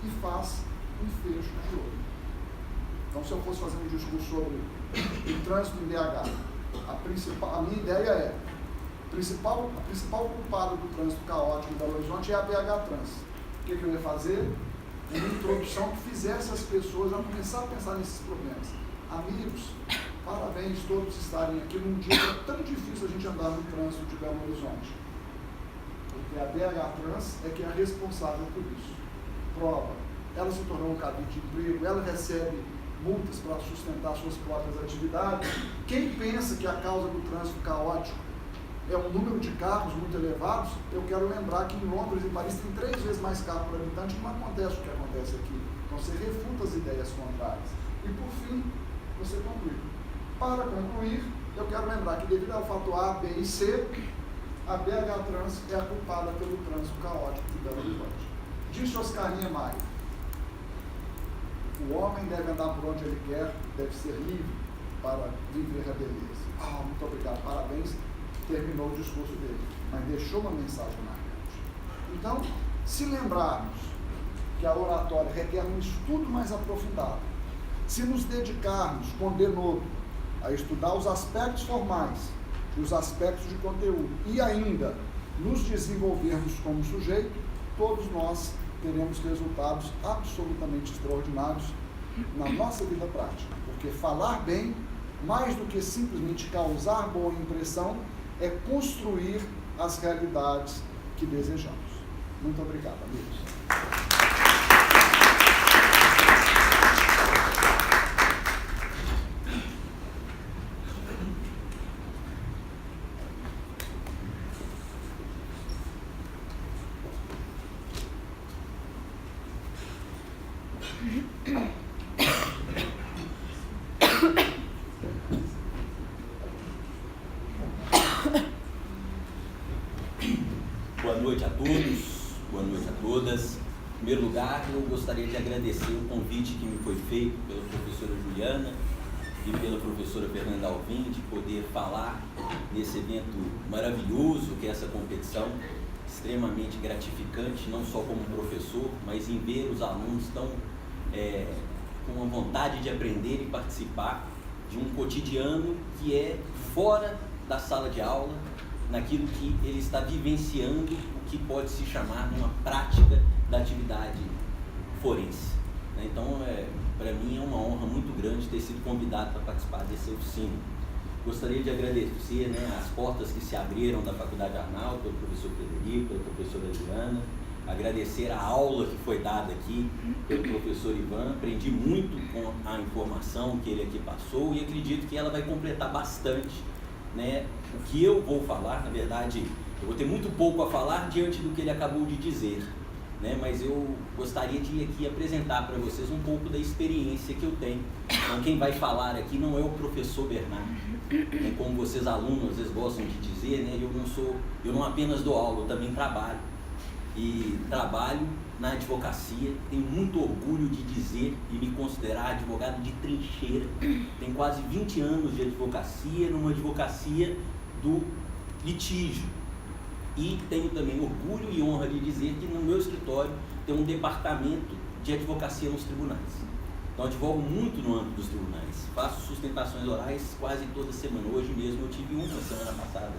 e faz um fecho de ouro. Então, se eu fosse fazer um discurso sobre o trânsito em BH, a minha ideia é: a principal culpada do trânsito caótico em Belo Horizonte é a BH Trans. O que eu ia fazer? Uma introdução que fizesse as pessoas a começar a pensar nesses problemas. Amigos, parabéns todos estarem aqui num dia que é tão difícil a gente andar no trânsito de Belo Horizonte. Porque a BH Trans é que é a responsável por isso. Prova, ela se tornou um cabide de emprego, ela recebe multas para sustentar suas próprias atividades. Quem pensa que a causa do trânsito caótico é um número de carros muito elevados, eu quero lembrar que em Londres e Paris tem 3 vezes mais carro por habitante, não acontece o que acontece aqui. Então você refuta as ideias contrárias. E por fim, você conclui. Para concluir, eu quero lembrar que devido ao fato A, B e C, a BH Trans é a culpada pelo trânsito caótico de Belo Horizonte. Disse Oscar Niemeyer: o homem deve andar por onde ele quer, deve ser livre para viver a beleza. Muito obrigado, parabéns. Terminou o discurso dele, mas deixou uma mensagem marcante. Então, se lembrarmos que a oratória requer um estudo mais aprofundado, se nos dedicarmos com denodo a estudar os aspectos formais e os aspectos de conteúdo e ainda nos desenvolvermos como sujeito, todos nós teremos resultados absolutamente extraordinários na nossa vida prática. Porque falar bem, mais do que simplesmente causar boa impressão, é construir as realidades que desejamos. Muito obrigado, amigos. noite a todos, boa noite a todas. Em primeiro lugar, eu gostaria de agradecer o convite que me foi feito pela professora Juliana e pela professora Fernanda Alvim de poder falar nesse evento maravilhoso que é essa competição, extremamente gratificante, não só como professor, mas em ver os alunos tão com uma vontade de aprender e participar de um cotidiano que é fora da sala de aula, naquilo que ele está vivenciando, o que pode se chamar uma prática da atividade forense. Então, para mim é uma honra muito grande ter sido convidado para participar dessa oficina. Gostaria de agradecer as portas que se abriram da Faculdade Arnaldo, pelo professor Frederico, pela professora Adriana, agradecer a aula que foi dada aqui pelo professor Ivan. Aprendi muito com a informação que ele aqui passou e acredito que ela vai completar bastante o que eu vou falar. Na verdade, eu vou ter muito pouco a falar diante do que ele acabou de dizer, mas eu gostaria de aqui apresentar para vocês um pouco da experiência que eu tenho. Então, quem vai falar aqui não é o professor Bernardo, como vocês alunos às vezes gostam de dizer, eu não apenas dou aula, eu também trabalho. E trabalho na advocacia, tenho muito orgulho de dizer e me considerar advogado de trincheira. Tenho quase 20 anos de advocacia, numa advocacia do litígio. E tenho também orgulho e honra de dizer que no meu escritório tem um departamento de advocacia nos tribunais. Então, advogo muito no âmbito dos tribunais. Faço sustentações orais quase toda semana. Hoje mesmo eu tive uma, semana passada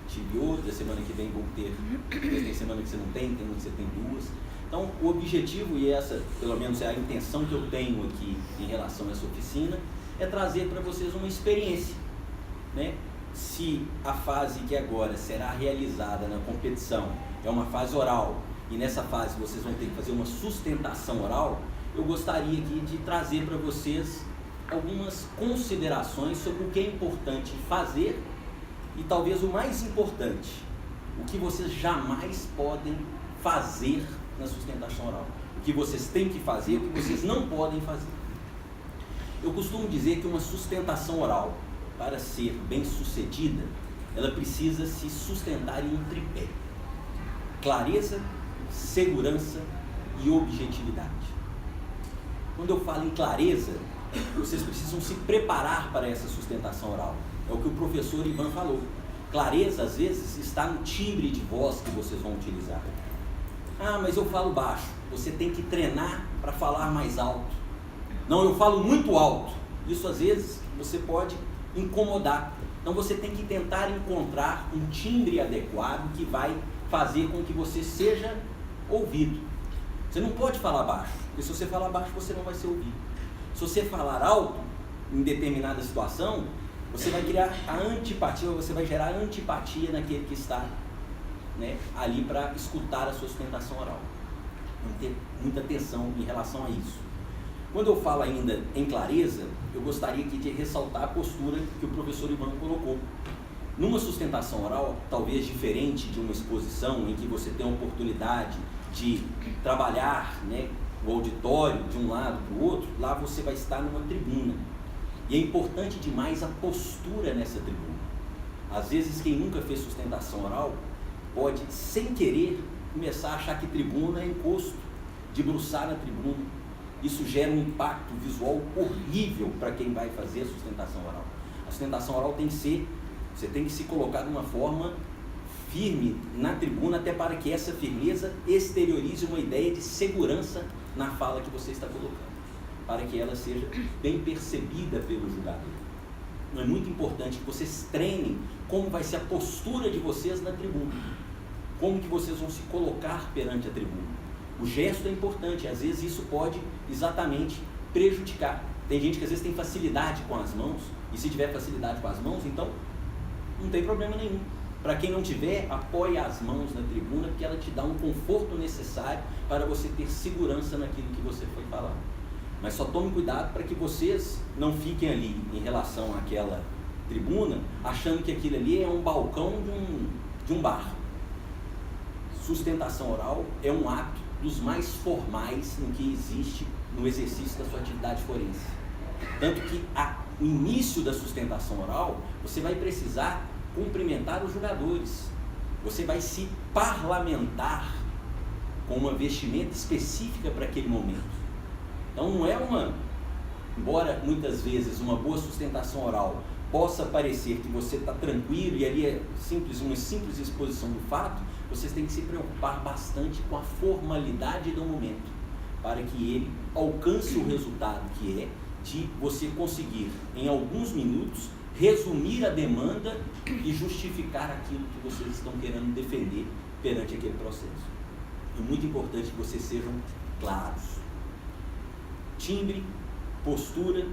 tive outra, semana que vem vou ter. Tem semana que você não tem uma que você tem duas. Então, o objetivo, e essa pelo menos é a intenção que eu tenho aqui em relação a essa oficina, é trazer para vocês uma experiência. Se a fase que agora será realizada na competição é uma fase oral, e nessa fase vocês vão ter que fazer uma sustentação oral, eu gostaria aqui de trazer para vocês algumas considerações sobre o que é importante fazer e talvez o mais importante, o que vocês jamais podem fazer na sustentação oral, o que vocês têm que fazer, o que vocês não podem fazer. Eu costumo dizer que uma sustentação oral, para ser bem sucedida, ela precisa se sustentar em um tripé: clareza, segurança e objetividade. Quando eu falo em clareza, vocês precisam se preparar para essa sustentação oral. É o que o professor Ivan falou. Clareza, às vezes, está no timbre de voz que vocês vão utilizar. Ah, mas eu falo baixo. Você tem que treinar para falar mais alto. Não, eu falo muito alto. Isso, às vezes, você pode incomodar. Então, você tem que tentar encontrar um timbre adequado que vai fazer com que você seja ouvido. Você não pode falar baixo, porque se você falar baixo, você não vai ser ouvido. Se você falar alto, em determinada situação, você vai criar a antipatia, você vai gerar antipatia naquele que está ali para escutar a sua sustentação oral. Tem que ter muita atenção em relação a isso. Quando eu falo ainda em clareza, eu gostaria aqui de ressaltar a postura que o professor Ivan colocou. Numa sustentação oral, talvez diferente de uma exposição em que você tem a oportunidade de trabalhar o auditório de um lado para o outro, lá você vai estar numa tribuna. E é importante demais a postura nessa tribuna. Às vezes, quem nunca fez sustentação oral pode, sem querer, começar a achar que tribuna é encosto, debruçar na tribuna. Isso gera um impacto visual horrível para quem vai fazer a sustentação oral. A sustentação oral tem que ser, você tem que se colocar de uma forma firme na tribuna, até para que essa firmeza exteriorize uma ideia de segurança na fala que você está colocando, para que ela seja bem percebida pelo julgador. Então, é muito importante que vocês treinem como vai ser a postura de vocês na tribuna, como que vocês vão se colocar perante a tribuna. O gesto é importante, às vezes isso pode exatamente prejudicar. Tem gente que às vezes tem facilidade com as mãos, e se tiver facilidade com as mãos, então não tem problema nenhum. Para quem não tiver, apoie as mãos na tribuna, porque ela te dá um conforto necessário para você ter segurança naquilo que você foi falar. Mas só tome cuidado para que vocês não fiquem ali em relação àquela tribuna, achando que aquilo ali é um balcão de um bar. Sustentação oral é um ato dos mais formais no que existe no exercício da sua atividade forense. Tanto que no início da sustentação oral, você vai precisar cumprimentar os julgadores. Você vai se parlamentar com uma vestimenta específica para aquele momento. Então não é embora muitas vezes uma boa sustentação oral possa parecer que você está tranquilo e ali é uma simples exposição do fato, vocês têm que se preocupar bastante com a formalidade do momento, para que ele alcance o resultado que é de você conseguir, em alguns minutos, resumir a demanda e justificar aquilo que vocês estão querendo defender perante aquele processo. É muito importante que vocês sejam claros. Timbre, postura,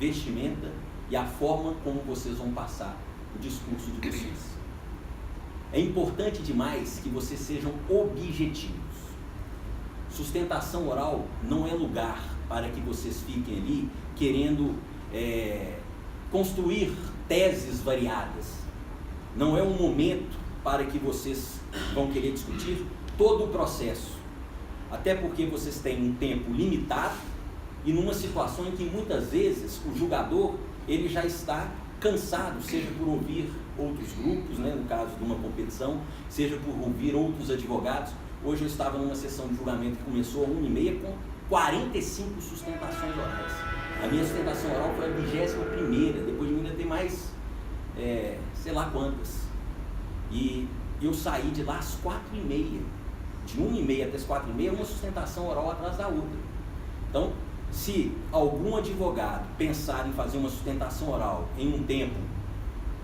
vestimenta e a forma como vocês vão passar o discurso de vocês. É importante demais que vocês sejam objetivos. Sustentação oral não é lugar para que vocês fiquem ali querendo construir teses variadas. Não é um momento para que vocês vão querer discutir todo o processo. Até porque vocês têm um tempo limitado e numa situação em que muitas vezes o julgador ele já está cansado, seja por ouvir outros grupos, né, no caso de uma competição, seja por ouvir outros advogados. Hoje eu estava numa sessão de julgamento que começou às 1h30 com 45 sustentações orais. A minha sustentação oral foi a 21ª, depois de mim ainda tem mais, sei lá quantas. E eu saí de lá às 4h30, de 1h30 até as 4h30, uma sustentação oral atrás da outra. Então, se algum advogado pensar em fazer uma sustentação oral em um tempo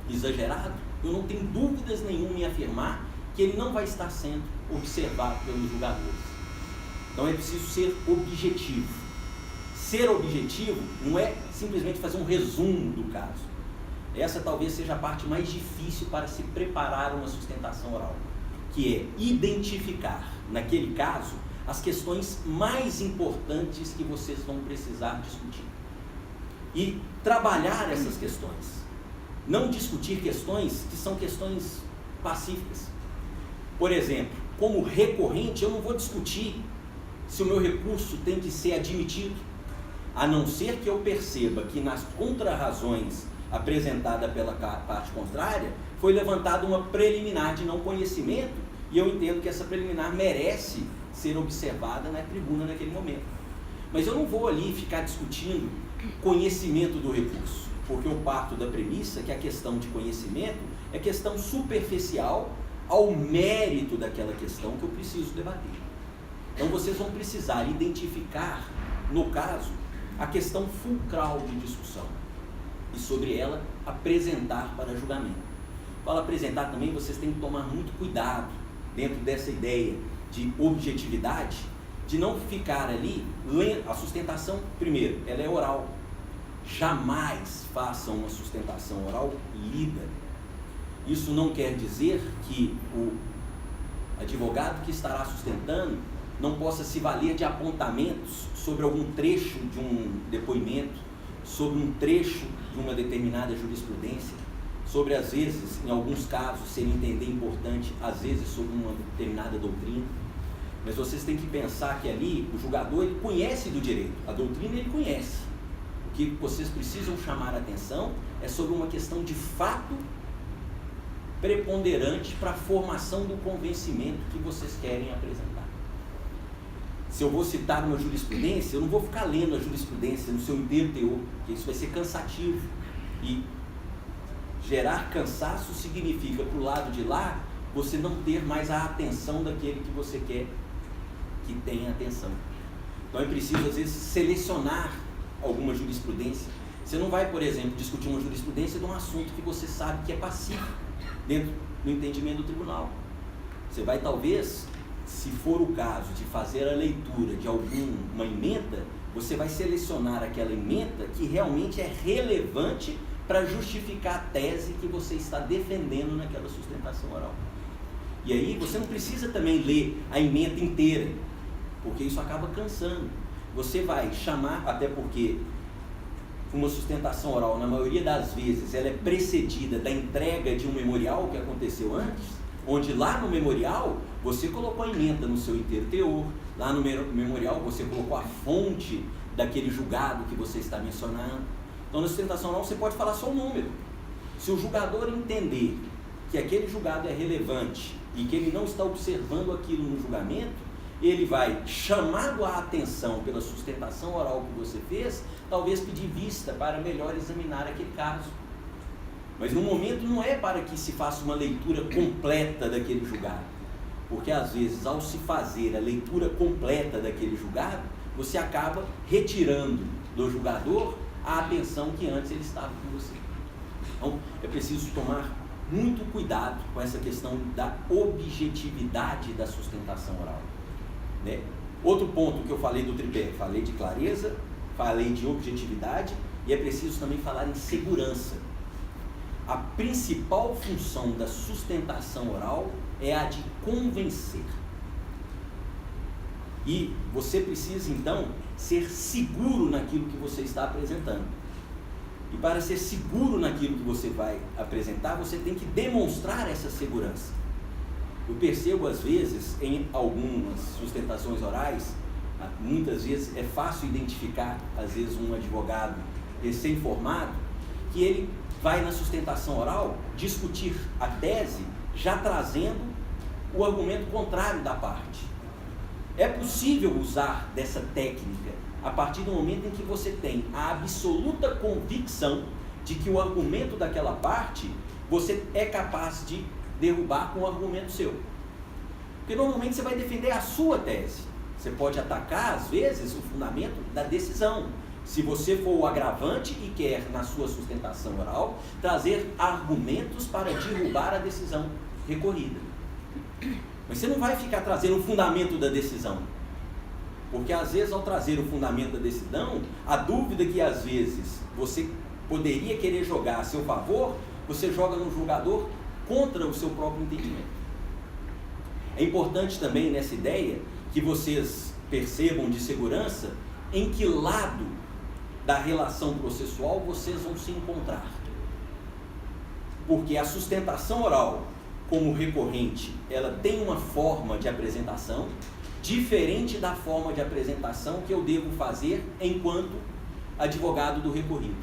exagerado, eu não tenho dúvidas nenhuma em afirmar que ele não vai estar sendo observado pelos julgadores. Então é preciso ser objetivo. Ser objetivo não é simplesmente fazer um resumo do caso. Essa talvez seja a parte mais difícil para se preparar uma sustentação oral, que é identificar, naquele caso, as questões mais importantes que vocês vão precisar discutir. E trabalhar essas questões. Não discutir questões que são questões pacíficas. Por exemplo, como recorrente, eu não vou discutir se o meu recurso tem que ser admitido, a não ser que eu perceba que nas contrarrazões apresentadas pela parte contrária, foi levantada uma preliminar de não conhecimento, e eu entendo que essa preliminar merece ser observada na tribuna naquele momento. Mas eu não vou ali ficar discutindo conhecimento do recurso, porque eu parto da premissa que a questão de conhecimento é questão superficial ao mérito daquela questão que eu preciso debater. Então vocês vão precisar identificar, no caso, a questão fulcral de discussão e sobre ela apresentar para julgamento. Para apresentar também, vocês têm que tomar muito cuidado dentro dessa ideia de objetividade, de não ficar ali lendo. A sustentação, primeiro, ela é oral. Jamais façam uma sustentação oral lida. Isso não quer dizer que o advogado que estará sustentando não possa se valer de apontamentos sobre algum trecho de um depoimento, sobre um trecho de uma determinada jurisprudência, sobre, às vezes, em alguns casos, se ele entender importante, às vezes sobre uma determinada doutrina. Mas vocês têm que pensar que ali o julgador ele conhece do direito, a doutrina ele conhece. O que vocês precisam chamar a atenção é sobre uma questão de fato preponderante para a formação do convencimento que vocês querem apresentar. Se eu vou citar uma jurisprudência, eu não vou ficar lendo a jurisprudência no seu inteiro teor, porque isso vai ser cansativo. E gerar cansaço significa, para o lado de lá, você não ter mais a atenção daquele que você quer que tenha atenção. Então é preciso, às vezes, selecionar alguma jurisprudência. Você não vai, por exemplo, discutir uma jurisprudência de um assunto que você sabe que é pacífico dentro do entendimento do tribunal. Você vai, talvez, se for o caso de fazer a leitura de alguma emenda, você vai selecionar aquela emenda que realmente é relevante para justificar a tese que você está defendendo naquela sustentação oral. E aí você não precisa também ler a emenda inteira, porque isso acaba cansando. Você vai chamar, até porque uma sustentação oral, na maioria das vezes, ela é precedida da entrega de um memorial que aconteceu antes, onde lá no memorial você colocou a emenda no seu inteiro teor, lá no memorial você colocou a fonte daquele julgado que você está mencionando. Então na sustentação oral você pode falar só o número. Se o julgador entender que aquele julgado é relevante e que ele não está observando aquilo no julgamento, ele vai, chamado a atenção pela sustentação oral que você fez, talvez pedir vista para melhor examinar aquele caso. Mas no momento não é para que se faça uma leitura completa daquele julgado, porque às vezes ao se fazer a leitura completa daquele julgado, você acaba retirando do julgador a atenção que antes ele estava com você. Então é preciso tomar muito cuidado com essa questão da objetividade da sustentação oral, né? Outro ponto que eu falei do tripé, falei de clareza, falei de objetividade, e é preciso também falar em segurança. A principal função da sustentação oral é a de convencer. E você precisa então ser seguro naquilo que você está apresentando. E para ser seguro naquilo que você vai apresentar, você tem que demonstrar essa segurança. Eu percebo às vezes em algumas sustentações orais, muitas vezes é fácil identificar, às vezes um advogado recém-formado, que ele vai na sustentação oral discutir a tese já trazendo o argumento contrário da parte. É possível usar dessa técnica a partir do momento em que você tem a absoluta convicção de que o argumento daquela parte você é capaz de derrubar com o argumento seu. Porque normalmente você vai defender a sua tese. Você pode atacar, às vezes, o fundamento da decisão. Se você for o agravante e quer, na sua sustentação oral, trazer argumentos para derrubar a decisão recorrida. Mas você não vai ficar trazendo o fundamento da decisão. Porque, às vezes, ao trazer o fundamento da decisão, a dúvida que, às vezes, você poderia querer jogar a seu favor, você joga no julgador contra o seu próprio entendimento. É importante também, nessa ideia, que vocês percebam de segurança em que lado da relação processual vocês vão se encontrar. Porque a sustentação oral, como recorrente, ela tem uma forma de apresentação diferente da forma de apresentação que eu devo fazer enquanto advogado do recorrido.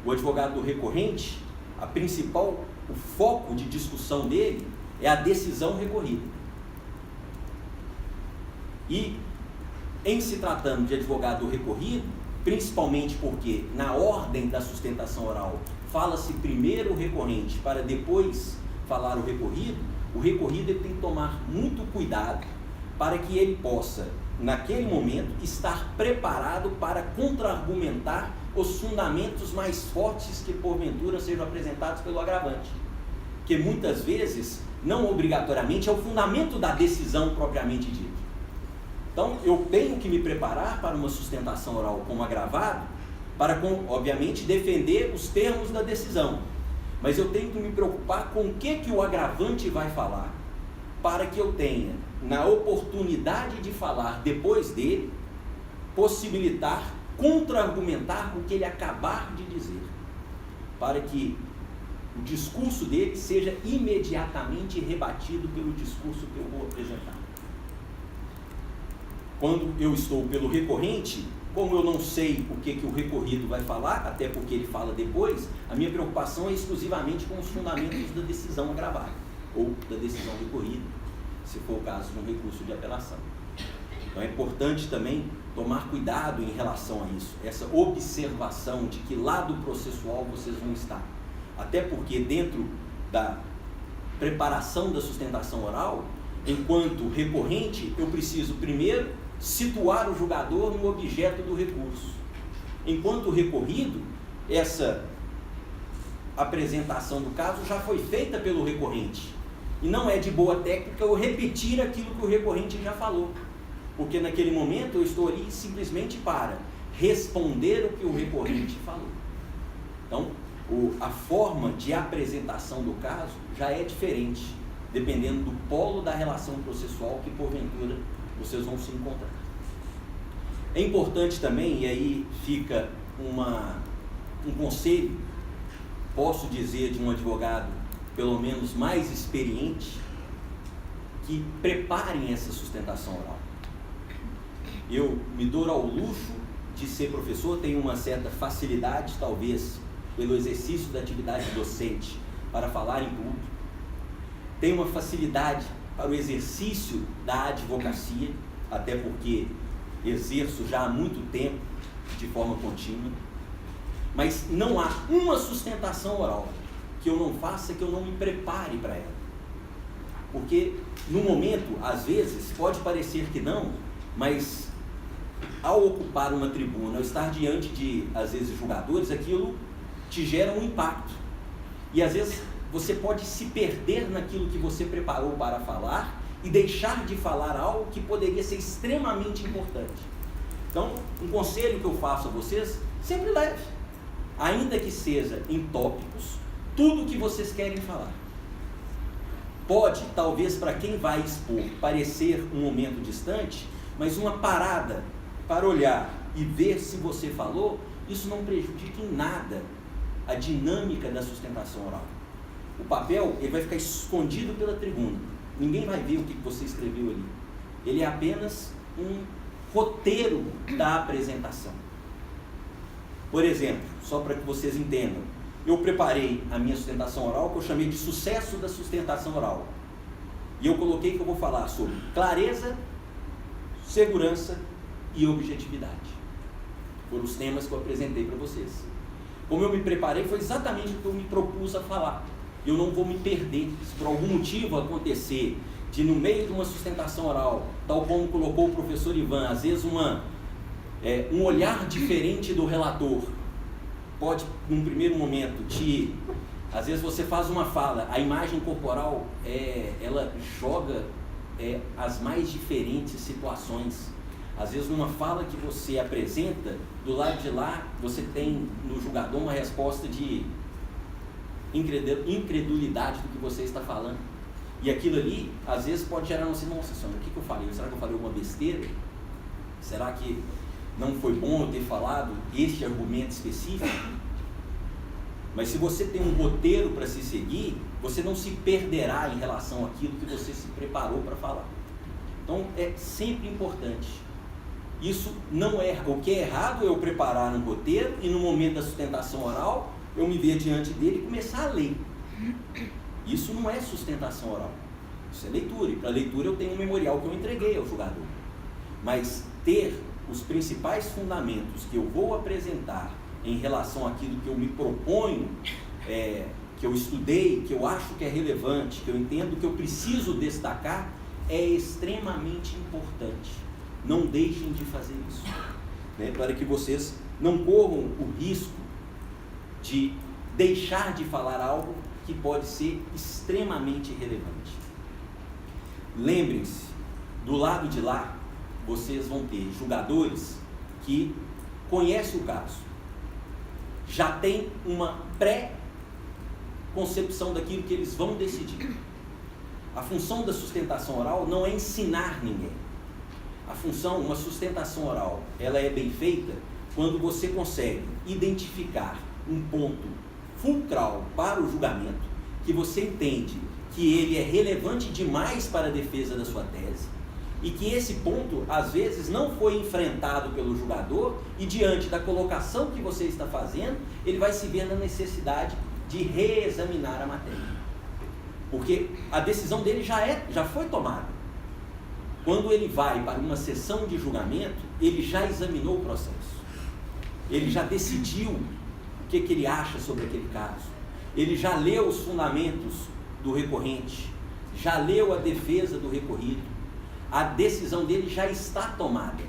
O advogado do recorrente, o foco de discussão dele é a decisão recorrida. E, em se tratando de advogado do recorrido, principalmente porque na ordem da sustentação oral fala-se primeiro o recorrente para depois falar o recorrido ele tem que tomar muito cuidado para que ele possa, naquele momento, estar preparado para contra-argumentar os fundamentos mais fortes que porventura sejam apresentados pelo agravante. Que muitas vezes, não obrigatoriamente, é o fundamento da decisão propriamente dito. Então, eu tenho que me preparar para uma sustentação oral como agravado, para, obviamente, defender os termos da decisão. Mas eu tenho que me preocupar com o que o agravante vai falar, para que eu tenha, na oportunidade de falar depois dele, possibilitar contra-argumentar o que ele acabar de dizer, para que o discurso dele seja imediatamente rebatido pelo discurso que eu vou apresentar. Quando eu estou pelo recorrente, como eu não sei o que o recorrido vai falar, até porque ele fala depois, a minha preocupação é exclusivamente com os fundamentos da decisão agravada, ou da decisão recorrida, se for o caso de um recurso de apelação. Então é importante também tomar cuidado em relação a isso, essa observação de que lado processual vocês vão estar. Até porque dentro da preparação da sustentação oral, enquanto recorrente, eu preciso primeiro situar o julgador no objeto do recurso. Enquanto recorrido, essa apresentação do caso já foi feita pelo recorrente. E não é de boa técnica eu repetir aquilo que o recorrente já falou. Porque naquele momento eu estou ali simplesmente para responder o que o recorrente falou. Então, a forma de apresentação do caso já é diferente, dependendo do polo da relação processual que porventura vocês vão se encontrar. É importante também, e aí fica um conselho, posso dizer, de um advogado pelo menos mais experiente, que preparem essa sustentação oral. Eu me dou ao luxo de ser professor, tenho uma certa facilidade, talvez pelo exercício da atividade docente, para falar em público, tenho uma facilidade para o exercício da advocacia, até porque exerço já há muito tempo, de forma contínua, mas não há uma sustentação oral que eu não faça, que eu não me prepare para ela. Porque no momento, às vezes, pode parecer que não, mas ao ocupar uma tribuna, ao estar diante de, às vezes, julgadores, aquilo te gera um impacto. E às vezes você pode se perder naquilo que você preparou para falar e deixar de falar algo que poderia ser extremamente importante. Então, um conselho que eu faço a vocês, sempre leve, ainda que seja em tópicos, tudo o que vocês querem falar. Pode, talvez para quem vai expor, parecer um momento distante, mas uma parada para olhar e ver se você falou, isso não prejudica em nada a dinâmica da sustentação oral. O papel, ele vai ficar escondido pela tribuna, ninguém vai ver o que você escreveu ali. Ele é apenas um roteiro da apresentação. Por exemplo, só para que vocês entendam, eu preparei a minha sustentação oral, que eu chamei de sucesso da sustentação oral. E eu coloquei que eu vou falar sobre clareza, segurança e objetividade. Foram os temas que eu apresentei para vocês. Como eu me preparei, foi exatamente o que eu me propus a falar. Eu não vou me perder. Se por algum motivo acontecer de, no meio de uma sustentação oral, tal como colocou o professor Ivan, às vezes um olhar diferente do relator pode, num primeiro momento, às vezes você faz uma fala, a imagem corporal, ela joga as mais diferentes situações. Às vezes, numa fala que você apresenta, do lado de lá, você tem no julgador uma resposta de incredulidade do que você está falando. E aquilo ali, às vezes, pode gerar nossa senhora, o que eu falei? Será que eu falei alguma besteira? Será que não foi bom eu ter falado este argumento específico? Mas se você tem um roteiro para se seguir, você não se perderá em relação àquilo que você se preparou para falar. Então, é sempre importante. Isso não é... O que é errado é eu preparar um roteiro e no momento da sustentação oral, eu me ver diante dele e começar a ler. Isso não é sustentação oral. Isso é leitura. E para leitura eu tenho um memorial que eu entreguei ao julgador. Mas ter os principais fundamentos que eu vou apresentar em relação àquilo que eu me proponho, que eu estudei, que eu acho que é relevante, que eu entendo que eu preciso destacar, é extremamente importante. Não deixem de fazer isso, né, para que vocês não corram o risco de deixar de falar algo que pode ser extremamente relevante. Lembrem-se, do lado de lá, vocês vão ter julgadores que conhecem o caso, já tem uma pré-concepção daquilo que eles vão decidir. A função da sustentação oral não é ensinar ninguém. A função, uma sustentação oral, ela é bem feita quando você consegue identificar um ponto fulcral para o julgamento, que você entende que ele é relevante demais para a defesa da sua tese, e que esse ponto, às vezes, não foi enfrentado pelo julgador, e diante da colocação que você está fazendo, ele vai se ver na necessidade de reexaminar a matéria. Porque a decisão dele já foi tomada. Quando ele vai para uma sessão de julgamento, ele já examinou o processo. Ele já decidiu o que ele acha sobre aquele caso. Ele já leu os fundamentos do recorrente, já leu a defesa do recorrido. A decisão dele já está tomada.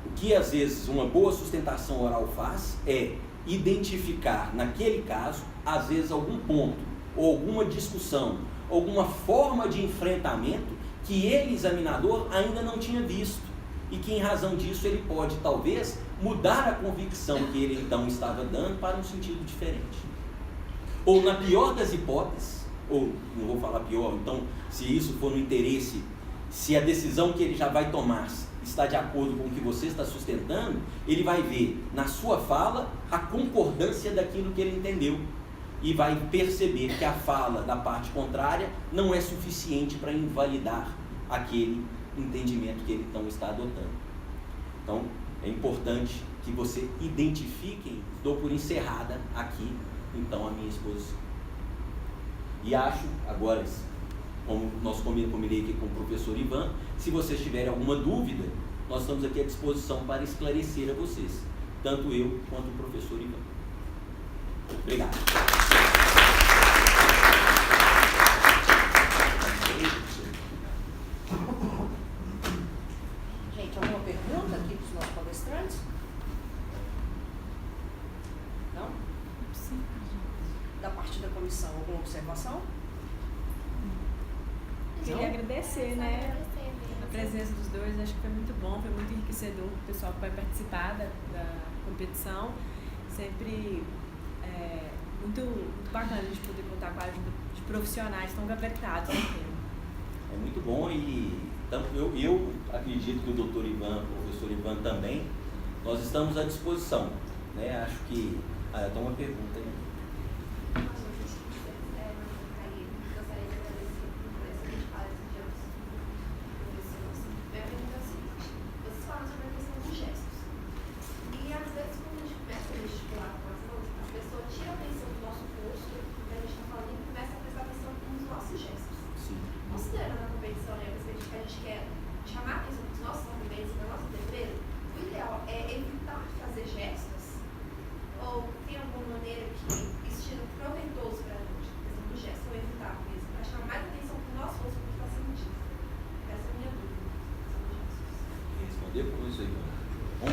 O que às vezes uma boa sustentação oral faz é identificar naquele caso, às vezes algum ponto, ou alguma discussão, alguma forma de enfrentamento que ele, examinador, ainda não tinha visto, e que em razão disso ele pode talvez mudar a convicção que ele então estava dando para um sentido diferente. Ou na pior das hipóteses, ou não vou falar pior, então se isso for no interesse, se a decisão que ele já vai tomar está de acordo com o que você está sustentando, ele vai ver na sua fala a concordância daquilo que ele entendeu e vai perceber que a fala da parte contrária não é suficiente para invalidar aquele entendimento que ele então está adotando. Então, é importante que você identifiquem, dou por encerrada aqui, então, a minha exposição. E acho, agora, como nós combinei aqui com o professor Ivan, se vocês tiverem alguma dúvida, nós estamos aqui à disposição para esclarecer a vocês, tanto eu quanto o professor Ivan. Obrigado. Gente, alguma pergunta aqui para os nossos palestrantes? Não? Sim. Da parte da comissão, alguma observação? Queria agradecer, né, a presença dos dois. Acho que foi muito bom, foi muito enriquecedor para o pessoal que vai participar da competição. Sempre muito bacana a gente poder contar com a ajuda de profissionais tão gabaritados no tema. É muito bom e tanto eu acredito que o doutor Ivan, o professor Ivan também, nós estamos à disposição, né? Acho que... tem uma pergunta aí.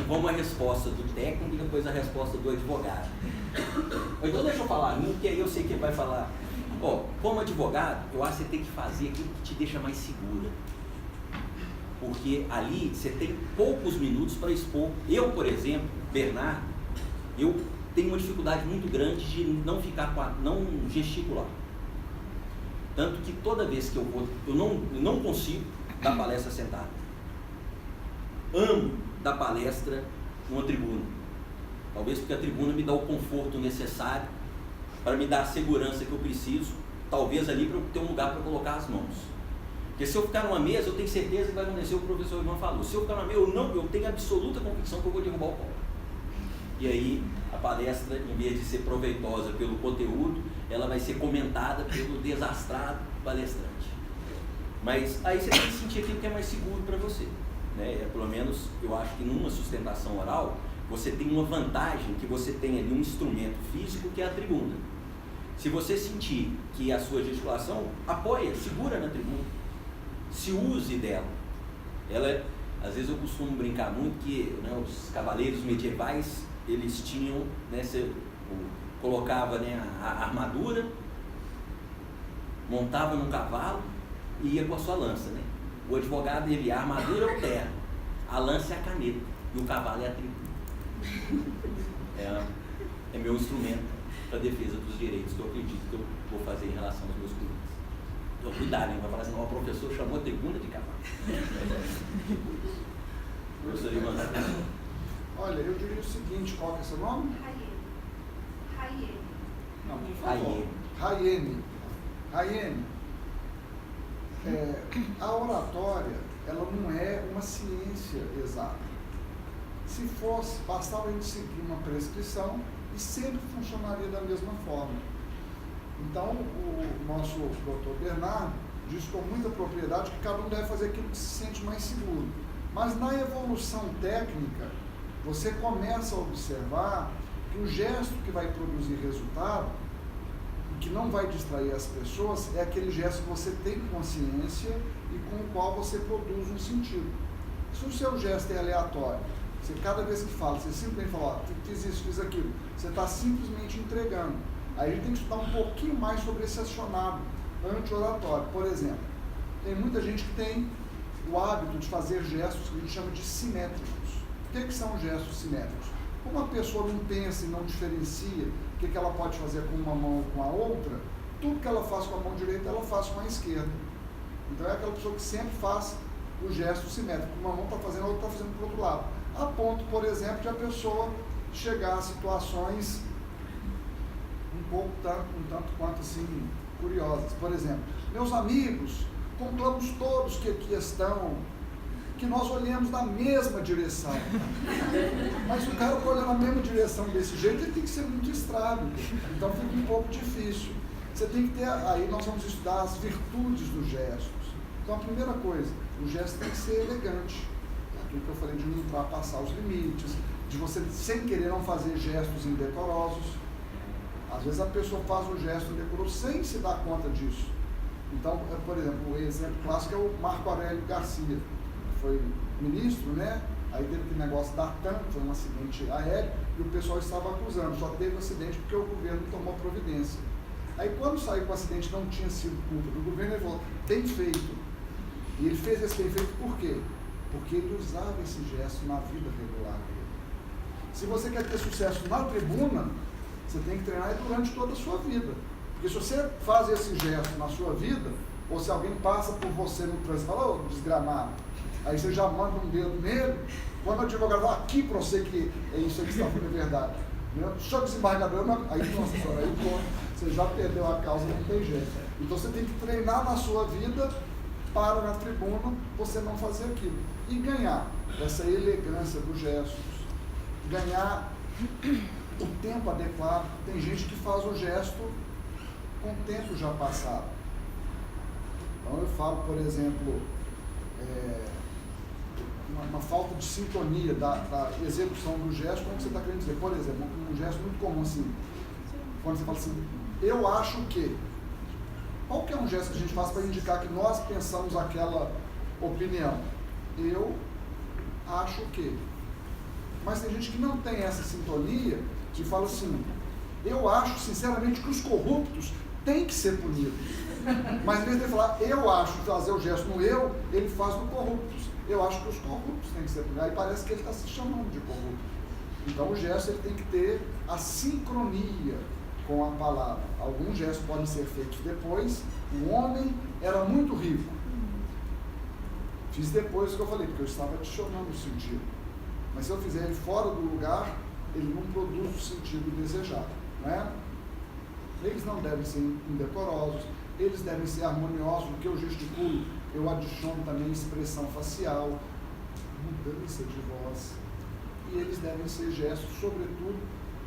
Vamos a resposta do técnico e depois a resposta do advogado. Então deixa eu falar a mim, que aí eu sei que ele vai falar. Como advogado, eu acho que você tem que fazer aquilo que te deixa mais segura. Porque ali você tem poucos minutos para expor. Eu, por exemplo, Bernardo, eu tenho uma dificuldade muito grande de não não gesticular. Tanto que toda vez que eu vou, eu não consigo dar palestra sentado. Amo dar palestra numa tribuna. Talvez porque a tribuna me dá o conforto necessário para me dar a segurança que eu preciso, talvez ali para eu ter um lugar para colocar as mãos. Porque se eu ficar numa mesa, eu tenho certeza que vai acontecer o que o professor Ivan falou. Se eu ficar numa mesa, eu tenho absoluta convicção que eu vou derrubar o pau. E aí, a palestra, em vez de ser proveitosa pelo conteúdo, ela vai ser comentada pelo desastrado palestrante. Mas aí você tem que sentir aquilo que é mais seguro para você. Né? Pelo menos, eu acho que numa sustentação oral, você tem uma vantagem, que você tem ali um instrumento físico que é a tribuna. Se você sentir que a sua gesticulação apoia, segura na tribuna, se use dela. Às vezes eu costumo brincar muito que, né, os cavaleiros medievais, eles tinham, né, colocava, né, a armadura, montava num cavalo e ia com a sua lança, né? O advogado, a armadura é o terno, a lança é a caneta e o cavalo é a tribuna. É meu instrumento para a defesa dos direitos que eu acredito que eu vou fazer em relação aos meus clientes. Então, cuidado, hein? Vai falar assim, não, o professor chamou a tribuna de cavalo. Professor Ivan. Olha, eu diria o seguinte, qual que é seu nome? Raiene. Não, por favor. Raiene. A oratória, ela não é uma ciência exata. Se fosse, bastava a gente seguir uma prescrição e sempre funcionaria da mesma forma. Então, o nosso doutor Bernardo diz com muita propriedade que cada um deve fazer aquilo que se sente mais seguro. Mas na evolução técnica, você começa a observar que o gesto que vai produzir resultado, e que não vai distrair as pessoas, é aquele gesto que você tem consciência e com o qual você produz um sentido. Se o seu gesto é aleatório, você cada vez que fala, você simplesmente fala, fiz isso, fiz aquilo, você está simplesmente entregando. Aí a gente tem que estudar um pouquinho mais sobre esse acionado anti-oratório. Por exemplo, tem muita gente que tem o hábito de fazer gestos que a gente chama de simétricos. O que são gestos simétricos? Como a pessoa não pensa e não diferencia o que ela pode fazer com uma mão ou com a outra, tudo que ela faz com a mão direita, ela faz com a esquerda. Então é aquela pessoa que sempre faz o gesto simétrico. Uma mão está fazendo, a outra está fazendo para o outro lado. A ponto, por exemplo, de a pessoa chegar a situações um tanto quanto assim, curiosas. Por exemplo, meus amigos, conclamos todos que aqui estão, que nós olhemos na mesma direção. Mas o cara que olha na mesma direção desse jeito, ele tem que ser muito estrábico. Então fica um pouco difícil. Você tem que ter, aí nós vamos estudar as virtudes dos gestos. Então a primeira coisa, o gesto tem que ser elegante. É aquilo que eu falei de não ultrapassar os limites, de você sem querer não fazer gestos indecorosos. Às vezes a pessoa faz um gesto indecoroso sem se dar conta disso. Então, por exemplo, o exemplo clássico é o Marco Aurélio Garcia, que foi ministro, né? Aí teve aquele negócio da TAM, foi um acidente aéreo, e o pessoal estava acusando, só teve um acidente porque o governo tomou providência. Aí quando saiu que o acidente não tinha sido culpa do governo, ele falou, bem feito. E ele fez esse bem feito por quê? Porque ele usava esse gesto na vida regular dele. Se você quer ter sucesso na tribuna, você tem que treinar durante toda a sua vida. Porque se você faz esse gesto na sua vida, ou se alguém passa por você no trânsito e fala, ô, desgramado, aí você já manda um dedo nele, quando o advogado fala aqui para você que é isso aí que você está falando é verdade. Só desembargador, aí nossa senhora, aí pronto, você já perdeu a causa, não tem jeito. Então você tem que treinar na sua vida para na tribuna você não fazer aquilo. E ganhar essa elegância dos gestos, ganhar o tempo adequado. Tem gente que faz o gesto com o tempo já passado. Então eu falo, por exemplo, uma falta de sintonia da execução do gesto, como você está querendo dizer. Por exemplo, um gesto muito comum assim, quando você fala assim, eu acho que. Qual que é um gesto que a gente faz para indicar que nós pensamos aquela opinião? Eu acho que. Mas tem gente que não tem essa sintonia de fala assim, eu acho sinceramente que os corruptos têm que ser punidos. Mas em vez de ele falar, eu acho, fazer o gesto no eu, ele faz no corruptos. Eu acho que os corruptos têm que ser punidos. Aí parece que ele está se chamando de corrupto. Então o gesto ele tem que ter a sincronia com a palavra. Alguns gestos podem ser feitos depois. O homem era muito rico. Fiz depois o que eu falei, porque eu estava adicionando o sentido. Mas se eu fizer ele fora do lugar, ele não produz o sentido desejado. Né? Eles não devem ser indecorosos, eles devem ser harmoniosos. No que eu gesticulo, eu adiciono também expressão facial, mudança de voz. E eles devem ser gestos, sobretudo,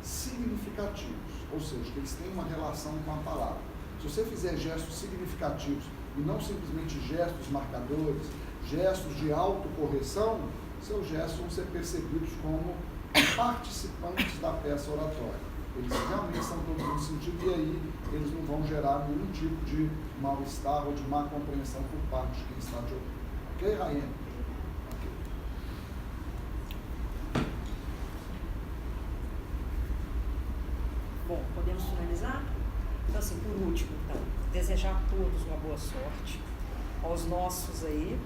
significativos. Ou seja, que eles têm uma relação com a palavra. Se você fizer gestos significativos e não simplesmente gestos marcadores, gestos de autocorreção, seus gestos vão ser percebidos como participantes da peça oratória. Eles realmente são todos no sentido e aí eles não vão gerar nenhum tipo de mal-estar ou de má compreensão por parte de quem está de ouvindo. Ok, Rainha? Bom, podemos finalizar? Então, assim, por último, então, desejar a todos uma boa sorte, aos nossos aí,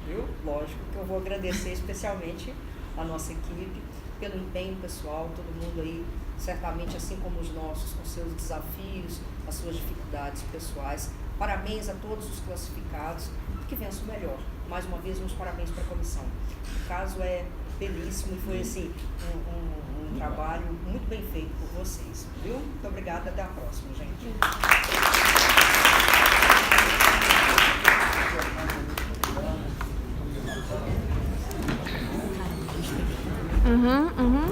viu? Lógico que eu vou agradecer especialmente a nossa equipe pelo empenho pessoal, todo mundo aí, certamente assim como os nossos, com seus desafios, as suas dificuldades pessoais. Parabéns a todos os classificados, que vença o melhor. Mais uma vez, meus parabéns para a comissão. O caso é belíssimo e foi assim, um trabalho muito bem feito por vocês, viu? Muito obrigada, até a próxima, gente. Uhum.